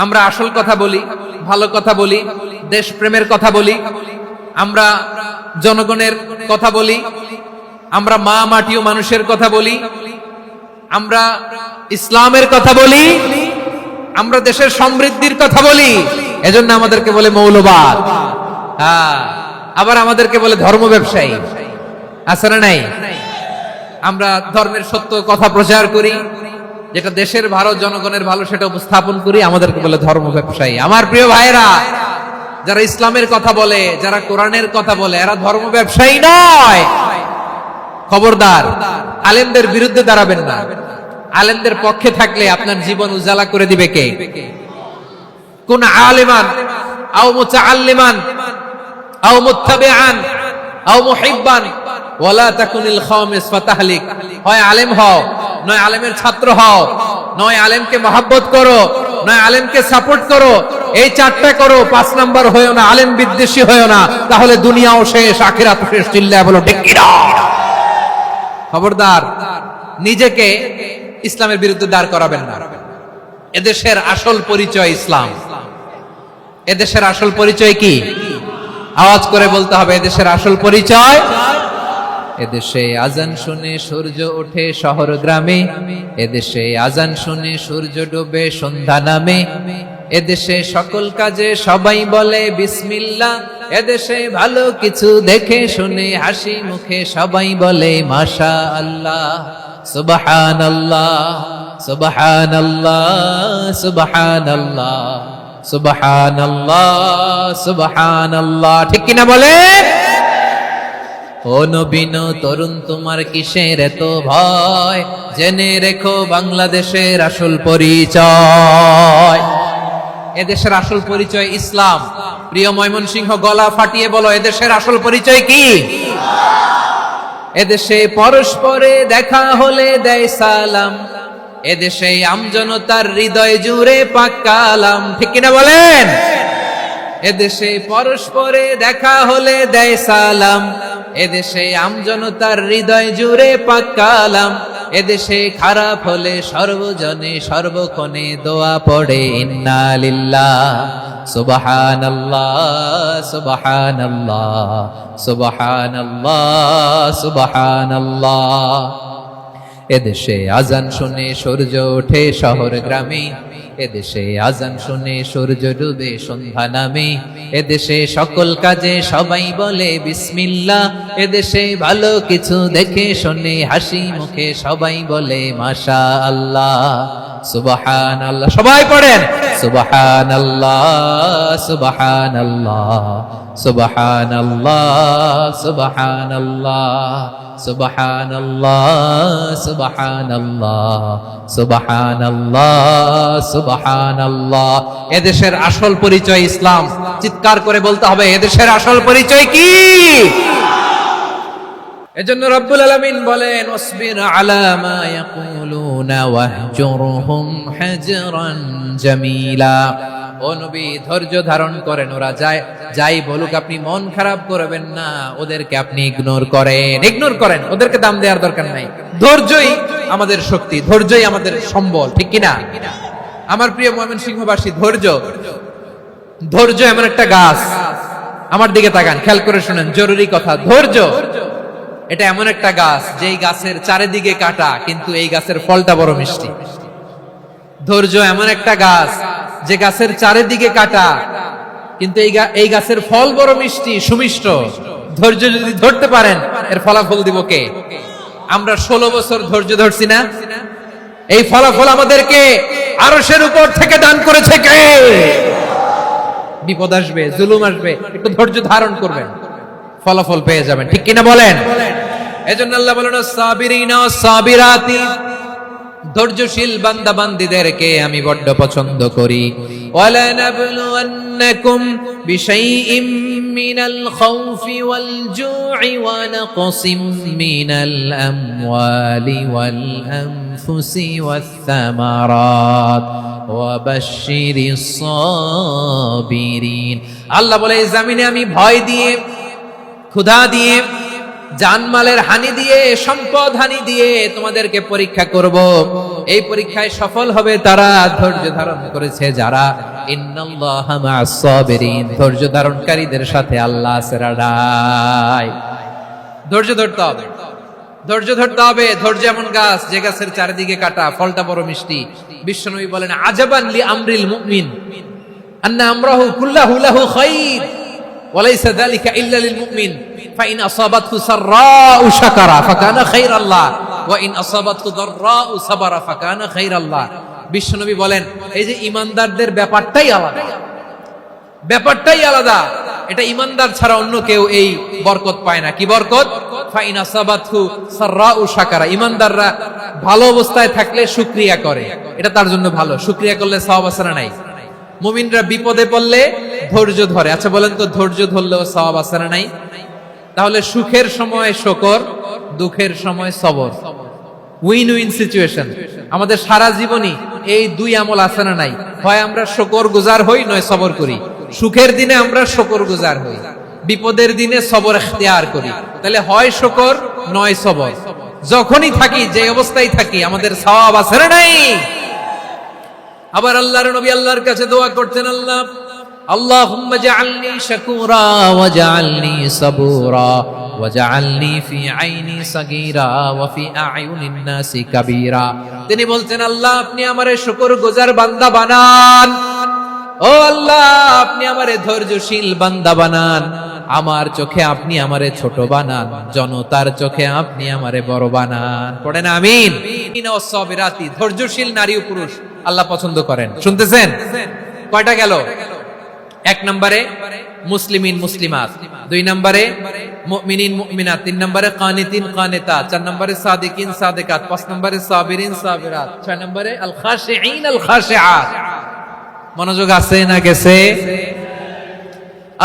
আমরা আসল কথা বলি, ভালো কথা বলি, দেশপ্রেমের কথা বলি, আমরা জনগণের কথা বলি, আমরা মা মাটি ও মানুষের কথা বলি, আমরা ইসলামের কথা বলি, আমরা দেশের সমৃদ্ধির কথা বলি। এজন্য আমাদেরকে বলে মৌলবাদ। হ্যাঁ, আবার আমাদেরকে বলে ধর্ম ব্যবসায়ী। আছে না নাই? আমরা ধর্মের সত্য কথা প্রচার করি, যেটা দেশের ভালো, জনগণের ভালো, সেটা উপস্থাপন করি, আমাদেরকে বলে ধর্ম ব্যবসায়ী। আমার প্রিয় ভাইরা, যারা ইসলামের কথা বলে, যারা কোরআনের কথা বলে, এরা ধর্ম ব্যবসায়ী নয়। খবরদার, আলেমদের বিরুদ্ধে দাঁড়াবেন না, আলেমদের পক্ষে থাকলে আপনার জীবন উজালা করে দিবে কে? কোন আলিমান আও মুতাআল্লিমান আও মুত্তাবিআন আও মুহিব্বান ওয়ালা তাকুনিল খামিস ফাতাহলিক। হয় আলেম হও, নয় আলেমের ছাত্র হও, নয় আলেমকে মহব্বত করো, নয় আলেমকে সাপোর্ট করো। এই চারটা করো, 5 নাম্বার হয়ো না, আলেম বিদ্বেষী হয়ো না, তাহলে দুনিয়াও শেষ, আখিরাত শেষ। চিল্লায় বলো ঠিক কি না? খবরদার, নিজেকে ইসলামের বিরুদ্ধে দাঁড় করাবেন না। এদেশের আসল পরিচয় ইসলাম। এদেশের আসল পরিচয় কি? আওয়াজ করে বলতে হবে, এদেশের আসল পরিচয়। এদেশে আজান শুনে সূর্য ওঠে শহর গ্রামে, এদেশে আজান শুনে সূর্য ডোবে সন্ধ্যা নামে, এদেশে সকল কাজে সবাই বলে বিসমিল্লাহ, এদেশে ভালো কিছু দেখে শুনে হাসি মুখে সবাই বলে মাশাআল্লাহ। সুবহানাল্লাহ সুবহানাল্লাহ সুবহানাল্লাহ সুবহানাল্লাহ সুবহানাল্লাহ। ঠিক কিনা বলে? ও নবীন তরুণ, তোমার কিসের এত ভয়? জেনে রেখো বাংলাদেশের আসল পরিচয়। এদেশের আসল পরিচয় ইসলাম। প্রিয় ময়মনসিংহ, গলা ফাটিয়ে বলো, এদেশের আসল পরিচয় কি? এদেশে পরস্পরে দেখা হলে দেয় সালাম, এদেশে আমজনতার হৃদয় জুড়ে পাক কালাম। ঠিক কিনা বলেন? এদেশে পরস্পরে দেখা হলে দেয় সালাম, এদেশে আমজনতার হৃদয় জুড়ে পাক কালাম, এদেশে খারাপ হলে সর্বজনে সর্বক্ষণে দোয়া পড়ে ইন্না লিল্লাহ সুবহানাল্লাহ সুবহানাল্লাহ সুবহানাল্লাহ সুবহানাল্লাহ। এদেশে আজান শুনে সূর্য ওঠে শহর গ্রামে, এদেশে আজান শুনে সূর্য ডুবে সন্ধ্যা নামে, এদেশে সকল কাজে সবাই বলে বিসমিল্লাহ, এদেশে ভালো কিছু দেখে শুনে হাসি মুখে সবাই বলে মাশাআল্লাহ। সুবহানাল্লাহ, সবাই পড়েন সুবহানাল্লাহ সুবহানাল্লাহ সুবহানাল্লাহ সুবহানাল্লাহ সুবহানাল্লাহ সুবহানাল্লাহ সুবহানাল্লাহ সুবহানাল্লাহ। এদেশের আসল পরিচয় ইসলাম। চিৎকার করে বলতে হবে, এদেশের আসল পরিচয় কি? এজন্য রব্বুল আলামিন বলেন, ওয়াসবির আলা মা ইয়াকুলুনা ওয়াহজুরহুম হাজরান জামিলা। ও নবী, ধৈর্য ধারণ করেন, ওরা যাই বলুক আপনি মন খারাপ করবেন না, ওদেরকে আপনি ইগনোর করেন, ওদেরকে দাম দেওয়ার দরকার নাই। ধৈর্যই আমাদের শক্তি, ধৈর্যই আমাদের সম্বল। ঠিক কিনা? আমার প্রিয় ময়মনসিংহবাসী, ধৈর্য এমন একটা গাছ। আমার দিকে তাকান, খেয়াল করে শুনেন, জরুরি কথা। ধৈর্য এটা এমন একটা গাছ, যেই গাছের চারিদিকে কাটা, কিন্তু এই গাছের ফলটা বড় মিষ্টি। ধৈর্য এমন একটা গাছ, যে গাছের চারিদিকে কাটা, কিন্তু এই গাছের ফল বড় মিষ্টি, সুমিষ্ট। ধৈর্য যদি ধরতে পারেন, এর ফলাফল দিব কে? আমরা 16 বছর ধৈর্য ধরছি না? এই ফলাফল আমাদেরকে আরশের উপর থেকে দান করেছে কে? বিপদ আসবে, জুলুম আসবে, একটু ধৈর্য ধারণ করবেন, ফলাফল পেয়ে যাবেন। ঠিক কিনা বলেন? এজন্য আল্লাহ বলেন, সাবিরিনা ওয়াস সাবিরাতি, ধৈর্যশীল বান্দা বান্দীদেরকে আমি বড্ড পছন্দ করি। ওয়ালা নাবলুওয়ান্নাকুম বিশাইইম মিনাল খাউফি ওয়াল জু'i ওয়া নাকসিম মিনাল আমওয়ালি ওয়াল আনফুসি ওয়াস সামারাত ওয়া বাশশিরিস সাবিরিন। আল্লাহ বলে, এই জমিনে আমি ভয় দিয়ে, ক্ষুধা দিয়ে, জানমালের হানি দিয়ে, সম্পদ হানি দিয়ে তোমাদেরকে পরীক্ষা করব। এই পরীক্ষায় সফল হবে তারা, ধৈর্য ধারণ করেছে যারা। ইন্নাল্লাহা মা'আস সাবিরিন, ধৈর্য ধারণকারীদের সাথে আল্লাহ আছে। ধৈর্য ধরতে হবে, ধৈর্য ধরতে হবে। ধৈর্য এমন গাছ, যে গাছের চারিদিকে কাটা, ফলটা বড় মিষ্টি। বিশ্বনবী বলেন, আজাবান লি আমরিল মুমিন আন্না আমরাহু কুল্লাহু লাহু খাইর ওয়া লাইসা যালিকা ইল্লা লিল মুমিন ফাইন আসাবাতহু সাররাউ শাকারা ফাকানা খাইরাল্লাহ ওয়া ইন আসাবাতহু দাররাউ সাবারা ফাকানা খাইরাল্লাহ। বিশ্বনবী বলেন, এই যে ঈমানদারদের ব্যাপারটাই আলাদা, ব্যাপারটাই আলাদা। এটা ঈমানদার ছাড়া অন্য কেউ এই বরকত পায় না। কি বরকত? ফাইন আসাবাতহু সাররাউ শাকারা, ঈমানদাররা ভালো অবস্থায় থাকলে শুকরিয়া করে, এটা তার জন্য ভালো। শুকরিয়া করলে সওয়াব আছে না নাই? মুমিনরা বিপদে পড়লে ধৈর্য ধরে। আচ্ছা বলেন তো, ধৈর্য ধরলেও সওয়াব আছে না নাই? তাহলে সুখের সময় শুকর, দুঃখের সময় সবর, উইন উইন সিচুয়েশন। আমাদের সারা জীবনই এই দুই আমল আছে না নাই? হয় আমরা শুকর গুজার হই, নয় সবর করি। সুখের দিনে আমরা শুকর গুজার হই, বিপদের দিনে সবর ইখতিয়ার করি। তাহলে হয় শুকর নয় সবর। যখনই থাকি, যে অবস্থায় থাকি, আমাদের সওয়াব আছে না নাই? আবার আল্লাহর নবী আল্লাহর কাছে দোয়া করতেন, আল্লাহ আল্লাহুম্মা জাআলনি শাকুরা ওয়া জাআলনি সাবুরা ওয়া জাআলনি ফি আইনি সাগীরা ওয়া ফি আ'য়ুনিন নাসি কাবীরা। তিনি বলতেন, আল্লাহ আপনি আমারে শুকরগুজার বান্দা বানান, ও আল্লাহ আপনি আমারে ধৈর্যশীল বান্দা বানান, আমার চোখে আপনি আমারে ছোট বানান, জনতার চোখে আপনি আমারে বড় বানান। পড়েন আমিন। ইনাস সাবিরাতি, ধৈর্যশীল নারী ও পুরুষ আল্লাহ পছন্দ করেন। শুনতেছেন? কয়টা গেল? এক নম্বরে মুসলিমিন মুসলিমাত, দুই নম্বরে মুমিনিন মুমিনাত, তিন নম্বরে কানিতিন কানিতাত, চার নম্বরে সাদিকিন সাদিকাত, পাঁচ নম্বরে সাবিরিন সাবিরাত, ছয় নম্বরে আল খাশিঈন আল খাশিআত। মনোযোগ আছে না গেছে?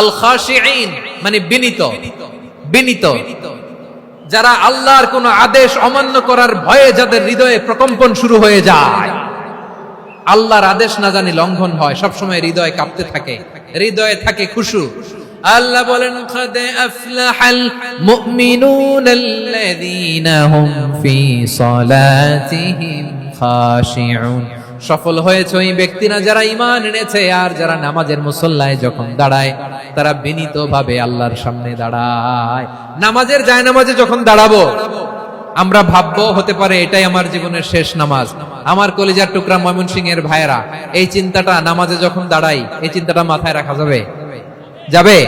আল খাশিঈন মানে বিনীত, বিনীত, যারা আল্লাহর কোন আদেশ অমান্য করার ভয়ে যাদের হৃদয়ে প্রকম্পন শুরু হয়ে যায়, আল্লাহর আদেশ না জানি লঙ্ঘন হয়, সবসময় হৃদয় কাঁপতে থাকে, হৃদয়ে থাকে খুশু। আল্লাহ বলেন, قد أفلح المؤمنون الذين هم في صلاتهم خاشعون। সফল হয়েছে ওই ব্যক্তিরা যারা ঈমান এনেছে আর যারা নামাজের মুসল্লায় যখন দাঁড়ায় তারা বিনীতভাবে আল্লাহর সামনে দাঁড়ায়। নামাজের জায়নামাজে যখন দাঁড়াবো আমরা ভাববো হতে পারে এটাই আমার জীবনের শেষ নামাজ। আমার কলিজার টুকরা ময়মনসিংহের ভাইয়েরা, এই চিন্তাটা নামাজে যখন দাঁড়াই, এই চিন্তাটা মাথায় রাখা যাবে? যাবে?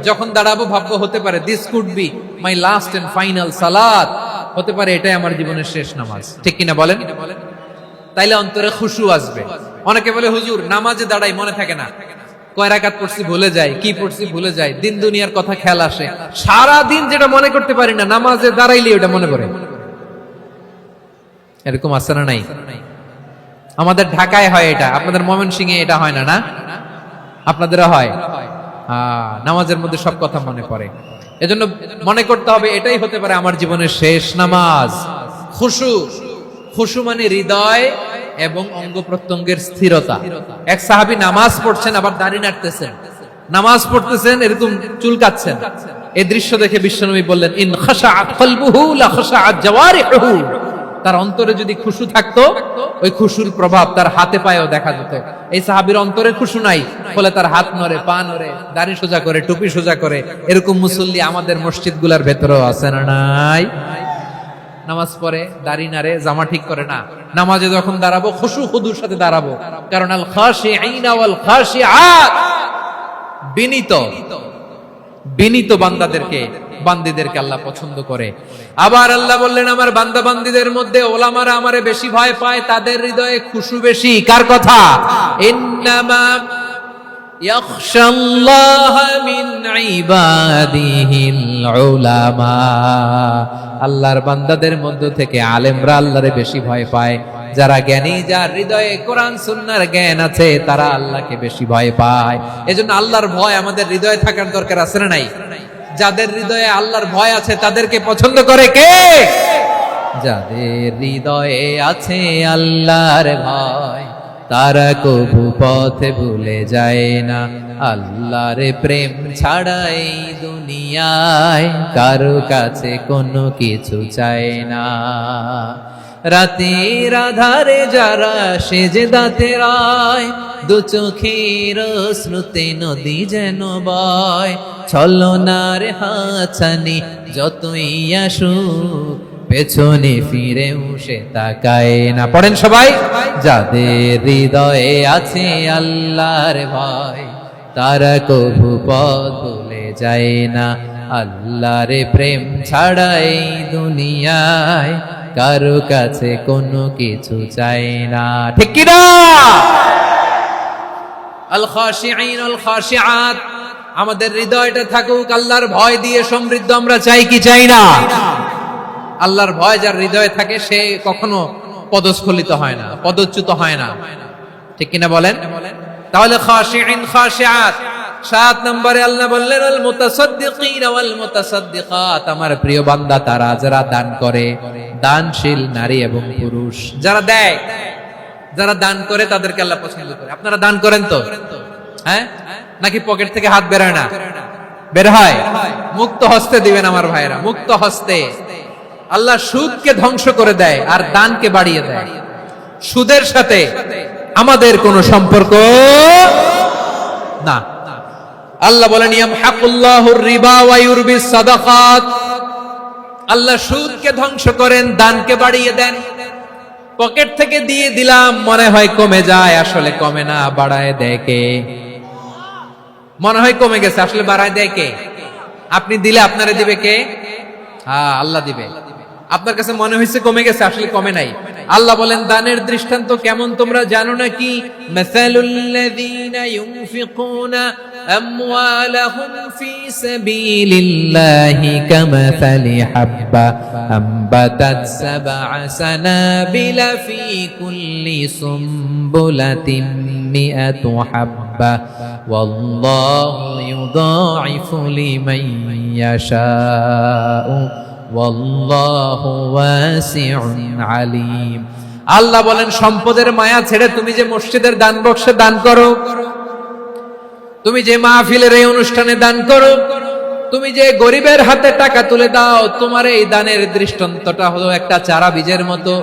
যখন দাঁড়াবো ভাববো হতে পারে this could be my last and final সালাত, হতে পারে এটাই আমার জীবনের শেষ নামাজ। ঠিক কিনা বলেন? তাইলে অন্তরে খুশু আসবে। অনেকে বলে হুজুর নামাজে দাঁড়াই মনে থাকে না, কয় রাকাত পড়ছি ভুলে যায়, কি পড়ছি ভুলে যায়, দিন দুনিয়ার কথা খেয়াল আসে, সারা দিন যেটা মনে করতে পারি না নামাজে দাঁড়াইলে ওটা মনে পড়ে। এরকম আছে না নাই? আমাদের ঢাকায় হয় এটা, আপনাদের ময়মনসিংহে এটা হয় না? না আপনাদেরও হয়? নামাজের মধ্যে সব কথা মনে পড়ে। এজন্য মনে করতে হবে এটাই হতে পারে আমার জীবনের শেষ নামাজ। খুশু, খুশু মানে হৃদয় এবং অঙ্গ প্রত্যঙ্গের স্থিরতা। এক সাহাবী নামাজ পড়ছেন আবার দাড়ি নাড়তেছেন, নামাজ পড়তেছেন এরকম চুলকাচ্ছেন। এই দৃশ্য দেখে বিশ্বনবী বললেন, ইন খাশাআত কলবুহু লা খাশাআত জাওয়ারিহু। তার অন্তরে যদি খুশু থাকতো, ওই খুশুর প্রভাব তার হাতে পায়েও দেখা যেত। এই সাহাবীর অন্তরে খুশু নাই, ফলে তার হাত নড়ে, পা নড়ে, দাড়ি সোজা করে, টুপি সোজা করে। এরকম মুসল্লি আমাদের মসজিদগুলোর ভেতরেও আছে না নাই? নামাজ পড়ে, দাড়ি নাড়ে, জামা ঠিক করে না, নামাজে যখন দাঁড়াবো খুশু খুদুর সাথে দাঁড়াবো। কারণ আল খাশিঈনা ওয়াল খাশিআত, বিনীত, বিনীত বান্দাদেরকে, বান্দীদেরকে আল্লাহ পছন্দ করে। আবার আল্লাহ বললেন, আমার বান্দা বান্দীদের মধ্যে ওলামারা আমারে বেশি ভয় পায়, তাদের হৃদয়ে খুশু বেশি। কার কথা? ইন্নামা ইয়াখশাল্লাহ মিন ইবাদিহিল উলামা। আল্লাহর বান্দাদের মধ্য থেকে আলেমরা আল্লাহরে বেশি ভয় পায়। যারা জ্ঞানী, যার হৃদয়ে কোরআন সুন্নাহর জ্ঞান আছে, তারা আল্লাহকে বেশি ভয় পায়। এজন্য আল্লাহর ভয় আমাদের হৃদয়ে থাকার দরকার আছে না নাই? যাদের হৃদয়ে আল্লাহর ভয় আছে তাদেরকে পছন্দ করে কে? যাদের হৃদয়ে আছে আল্লাহর ভয়, তারা কবু পথে ভুলে যায় না। আল্লাহর প্রেম ছাড়া এই দুনিয়ায় কারো কাছে কোনো কিছু চায় না। রাতের আধারে যারা সেজদাতে রায়, দু চোখের শ্রুতে নদী যেন বয়। ছলনার হাতছানি যতই আসুক, পেছনে ফিরেও সে তাকায় না। পড়েন সবাই, যাদের হৃদয়ে আছে আল্লাহর ভয়, তারা কবু পথ ভুলে যায় না। আল্লাহর প্রেম ছাড়া এই দুনিয়ায় কারো কাছে কোনো কিছু চায় না। ঠিক কি না? আল খাশিঈন আল খাশিআত, আমাদের হৃদয়টা থাকুক আল্লাহর ভয় দিয়ে সমৃদ্ধ। আমরা চাই কি চাই না? আল্লাহর ভয় যার হৃদয়ে থাকে সে কখনো পদস্খলিত হয় না, পদচ্যুত হয় না, ঠিক কিনা বলেন? তাহলে খাশিঈন খাশিআত। 7 নম্বরে আল্লাহ বললেন আল মুতাসাদ্দিকিন ওয়াল মুতাসাদ্দিকাত, আমার প্রিয় বান্দা তারা যারা দান করে, দানশীল নারী এবং পুরুষ যারা দেয়, যারা দান করে তাদেরকে আল্লাহ পছন্দ করে। আপনারা দান করেন তো? হ্যাঁ, নাকি পকেট থেকে হাত বের হয় না? বের হয়। মুক্ত হস্তে দিবেন আমার ভাইরা, মুক্ত হস্তে। আল্লাহ সুদকে ধ্বংস করে দেয় আর দানকে বাড়িয়ে দেয়। সুদের সাথে আমাদের কোনো সম্পর্ক না। আল্লাহ বলেন ইয়ামহাকুল্লাহুর রিবা ওয়া ইউরবিস সাদাকাত, আল্লাহ সুদকে ধ্বংস করেন, দানকে বাড়িয়ে দেন। পকেট থেকে দিয়ে দিলাম মনে হয় কমে যায়, আসলে কমে না, বাড়ায় দেয় কে? মনে হয় কমে গেছে, আসলে বাড়ায় দেয় কে? আপনি দিলে আপনারে দিবে কে? হ্যাঁ, আল্লাহ দিবে। আপনার কাছে মনে হয়েছে কমে গেছে, আসলে কমে নাই। আল্লাহ বলেন দানের দৃষ্টান্ত কেমন তোমরা জানো নাকি? মাসালুল্লাযীনা ইউনফিকুনা আমওয়ালাহুম ফী সাবিলিল্লাহি কামাসালি হাব্বা আমবাতাত সাবআ সানাবিলা ফী কুল্লি সুমবুলাতিন মিআতু হাব্বা ওয়াল্লাহু ইউদাঈফু লিমান ইয়াশাউ ওয়াল্লাহু ওয়াসিউন আলীম। আল্লাহ বলেন সম্পদের মায়া ছেড়ে তুমি যে মসজিদের দান বক্সে দান করো, তুমি যে মাহফিলের এই অনুষ্ঠানে দান করো, তুমি যে গরিবের হাতে টাকা তুলে দাও, তোমার এই দানের দৃষ্টান্তটা হলো একটা চারা বীজের মতো।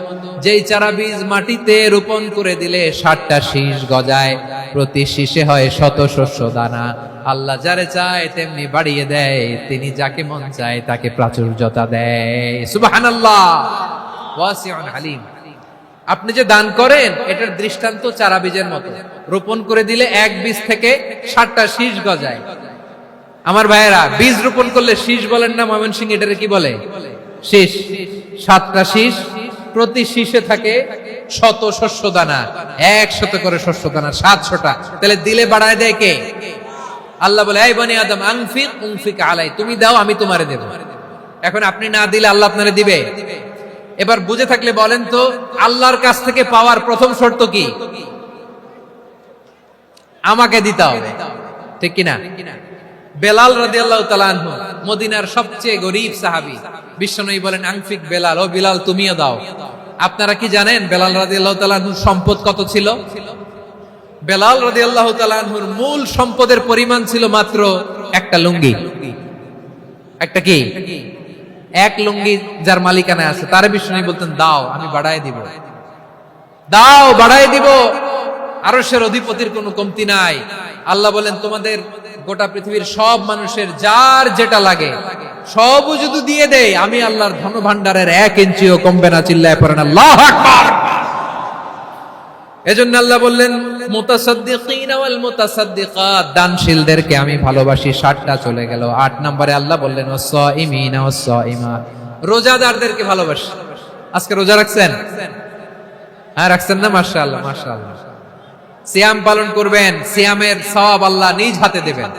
যেই চারা বীজ মাটিতে রোপণ করে দিলে 60টা শীষ গজায়, প্রতি শীষে হয় শত শস্য দানা। আল্লাহ যারে চায় তেমনি বাড়িয়ে দেয়, তিনি যাকে মন চায় তাকে প্রাচুর্যতা দেয়। সুবহানাল্লাহ, ওয়াসিউন আলীম। আপনি যে দান করেন এটার দৃষ্টান্ত চারা বীজের মতো, রোপণ করে দিলে এক বীজ থেকে 60টা শীষ গজায়। আমার ভাইয়েরা, বীজ রোপণ করলে শীষ বলেন না ময়মনসিংহ, এটারে কি বলে? শীষ। 7টা শীষ, প্রতি শীষে থাকে শত শস্য দানা, 100 করে শস্য দানা, 700টা। তাহলে দিলে বাড়ায় দেয় কে? আল্লাহ বলে এই বনি আদম আনফিক উনফিক আলাই, তুমি দাও আমি তোমারে দেব। এখন আপনি না দিলে আল্লাহ আপনারে দিবে? এবার বুঝে থাকলে বলেন তো, আল্লাহর কাছ থেকে পাওয়ার প্রথম শর্ত কি? আমাকে দিতে হবে, ঠিক কিনা? বেলাল রাদিয়াল্লাহু তাআলা আনহু মদিনার সবচেয়ে গরীব সাহাবী, বিশ্বনবী বলেন আনফিক বেলাল, ও বেলাল তুমিও দাও। আপনারা কি জানেন বেলাল রাদিয়াল্লাহু তাআলা আনহুর সম্পদ কত ছিল? বেলাল রাদিয়াল্লাহু তাআলা আনহুর মূল সম্পদের পরিমাণ ছিল মাত্র একটা লুঙ্গি। একটা কি? এক লুঙ্গি যার মালিকানায় আছে, তারে বিশ্বনবী বলতেন দাও আমি বাড়ায় দিব, দাও বাড়ায় দিব। আরশের অধিপতির কোনো কমতি নাই। আল্লাহ বলেন তোমাদের গোটা পৃথিবীর সব মানুষের যার যেটা লাগে সবও যদি দিয়ে দেয়, আমি আল্লাহর ধন ভান্ডারের 1 ইঞ্চিও কমবে না। চিল্লায় পড়েন আল্লাহু আকবার। এজন্য আল্লাহ বললেন মুতাসাদ্দিকিন ওয়াল মুতাসাদ্দিকাত, দানশীলদেরকে আমি ভালোবাসি। 60টা চলে গেল। 8 নম্বরে আল্লাহ বললেন ওয়াসাইমিনা ওয়াসাইমাত, রোজাদারদেরকে ভালোবাসি। আজকে রোজা রাখছেন? হ্যাঁ রাখছেন না? মাশাআল্লাহ মাশাআল্লাহ। সিয়াম পালন করবেন, সিয়ামের সওয়াব আল্লাহ নিজ হাতে দেবেন।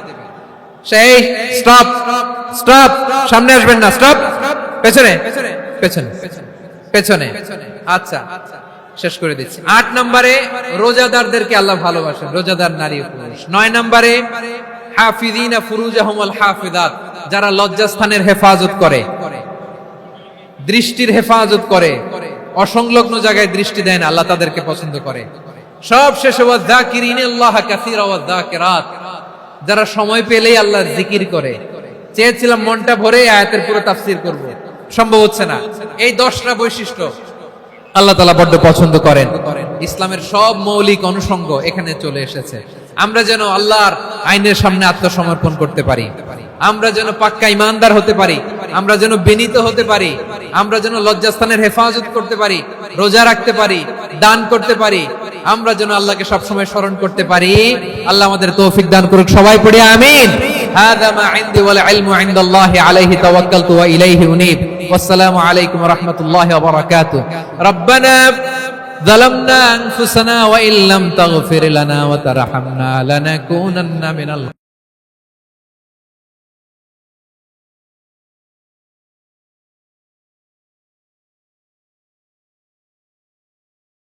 সেই স্টপ স্টপ, সামনে আসবেন না, স্টপ, পেছনে পেছনে পেছনে। আচ্ছা শেষ করে দিচ্ছি। 8 নম্বরে রোজাদারদেরকে আল্লাহ ভালোবাসেন, রোজাদার নারী ও পুরুষ। 9 নম্বরে হাফিজিনা ফুরুজাহুম ওয়াল হাফিজাত, যারা লজ্জাস্থানের হেফাজত করে, দৃষ্টির হেফাজত করে, অসংলগ্ন জায়গায় দৃষ্টি দেন, আল্লাহ তাদেরকে পছন্দ করে। সব শেষে ওয়াযাকিরিনাল্লাহ কাসীরা ওয়াযাকিরাত, যারা সময় পেলেই আল্লাহর জিকির করে। চেয়েছিলাম মনটা ভরে আয়াতের পুরো তাফসীর করব, সম্ভব হচ্ছে না। এই 10টা বৈশিষ্ট্য আল্লাহ তাআলা বড় পছন্দ করেন। ইসলামের সব মৌলিক অনুষঙ্গ এখানে চলে এসেছে। আমরা যেন আল্লাহর আইনের সামনে আত্মসমর্পণ করতে পারি, আমরা যেন পাক্কা ইমানদার হতে পারি, আমরা যেন বিনীত হতে পারি, আমরা যেন লজ্জাস্থানের হেফাজত করতে পারি, রোজা রাখতে পারি, দান করতে পারি, আমরা যেন আল্লাহকে সবসময় স্মরণ করতে পারি। আল্লাহ আমাদের তৌফিক দান করুক। সবাই পড়ি আমিন। হাযা মা ইনদি ওয়াল ইলমু ইনদাল্লাহি আলাইহি তাওয়াক্কালতু ওয়া ইলাইহি উনীব। ওয়াসসালামু আলাইকুম ওয়া রাহমাতুল্লাহি ওয়া বারাকাতুহু। রব্বানা যালামনা আনফুসানা ওয়া ইল্লাম তাগফির লানা ওয়া তারহামনা লানাকুনান্না মিনাল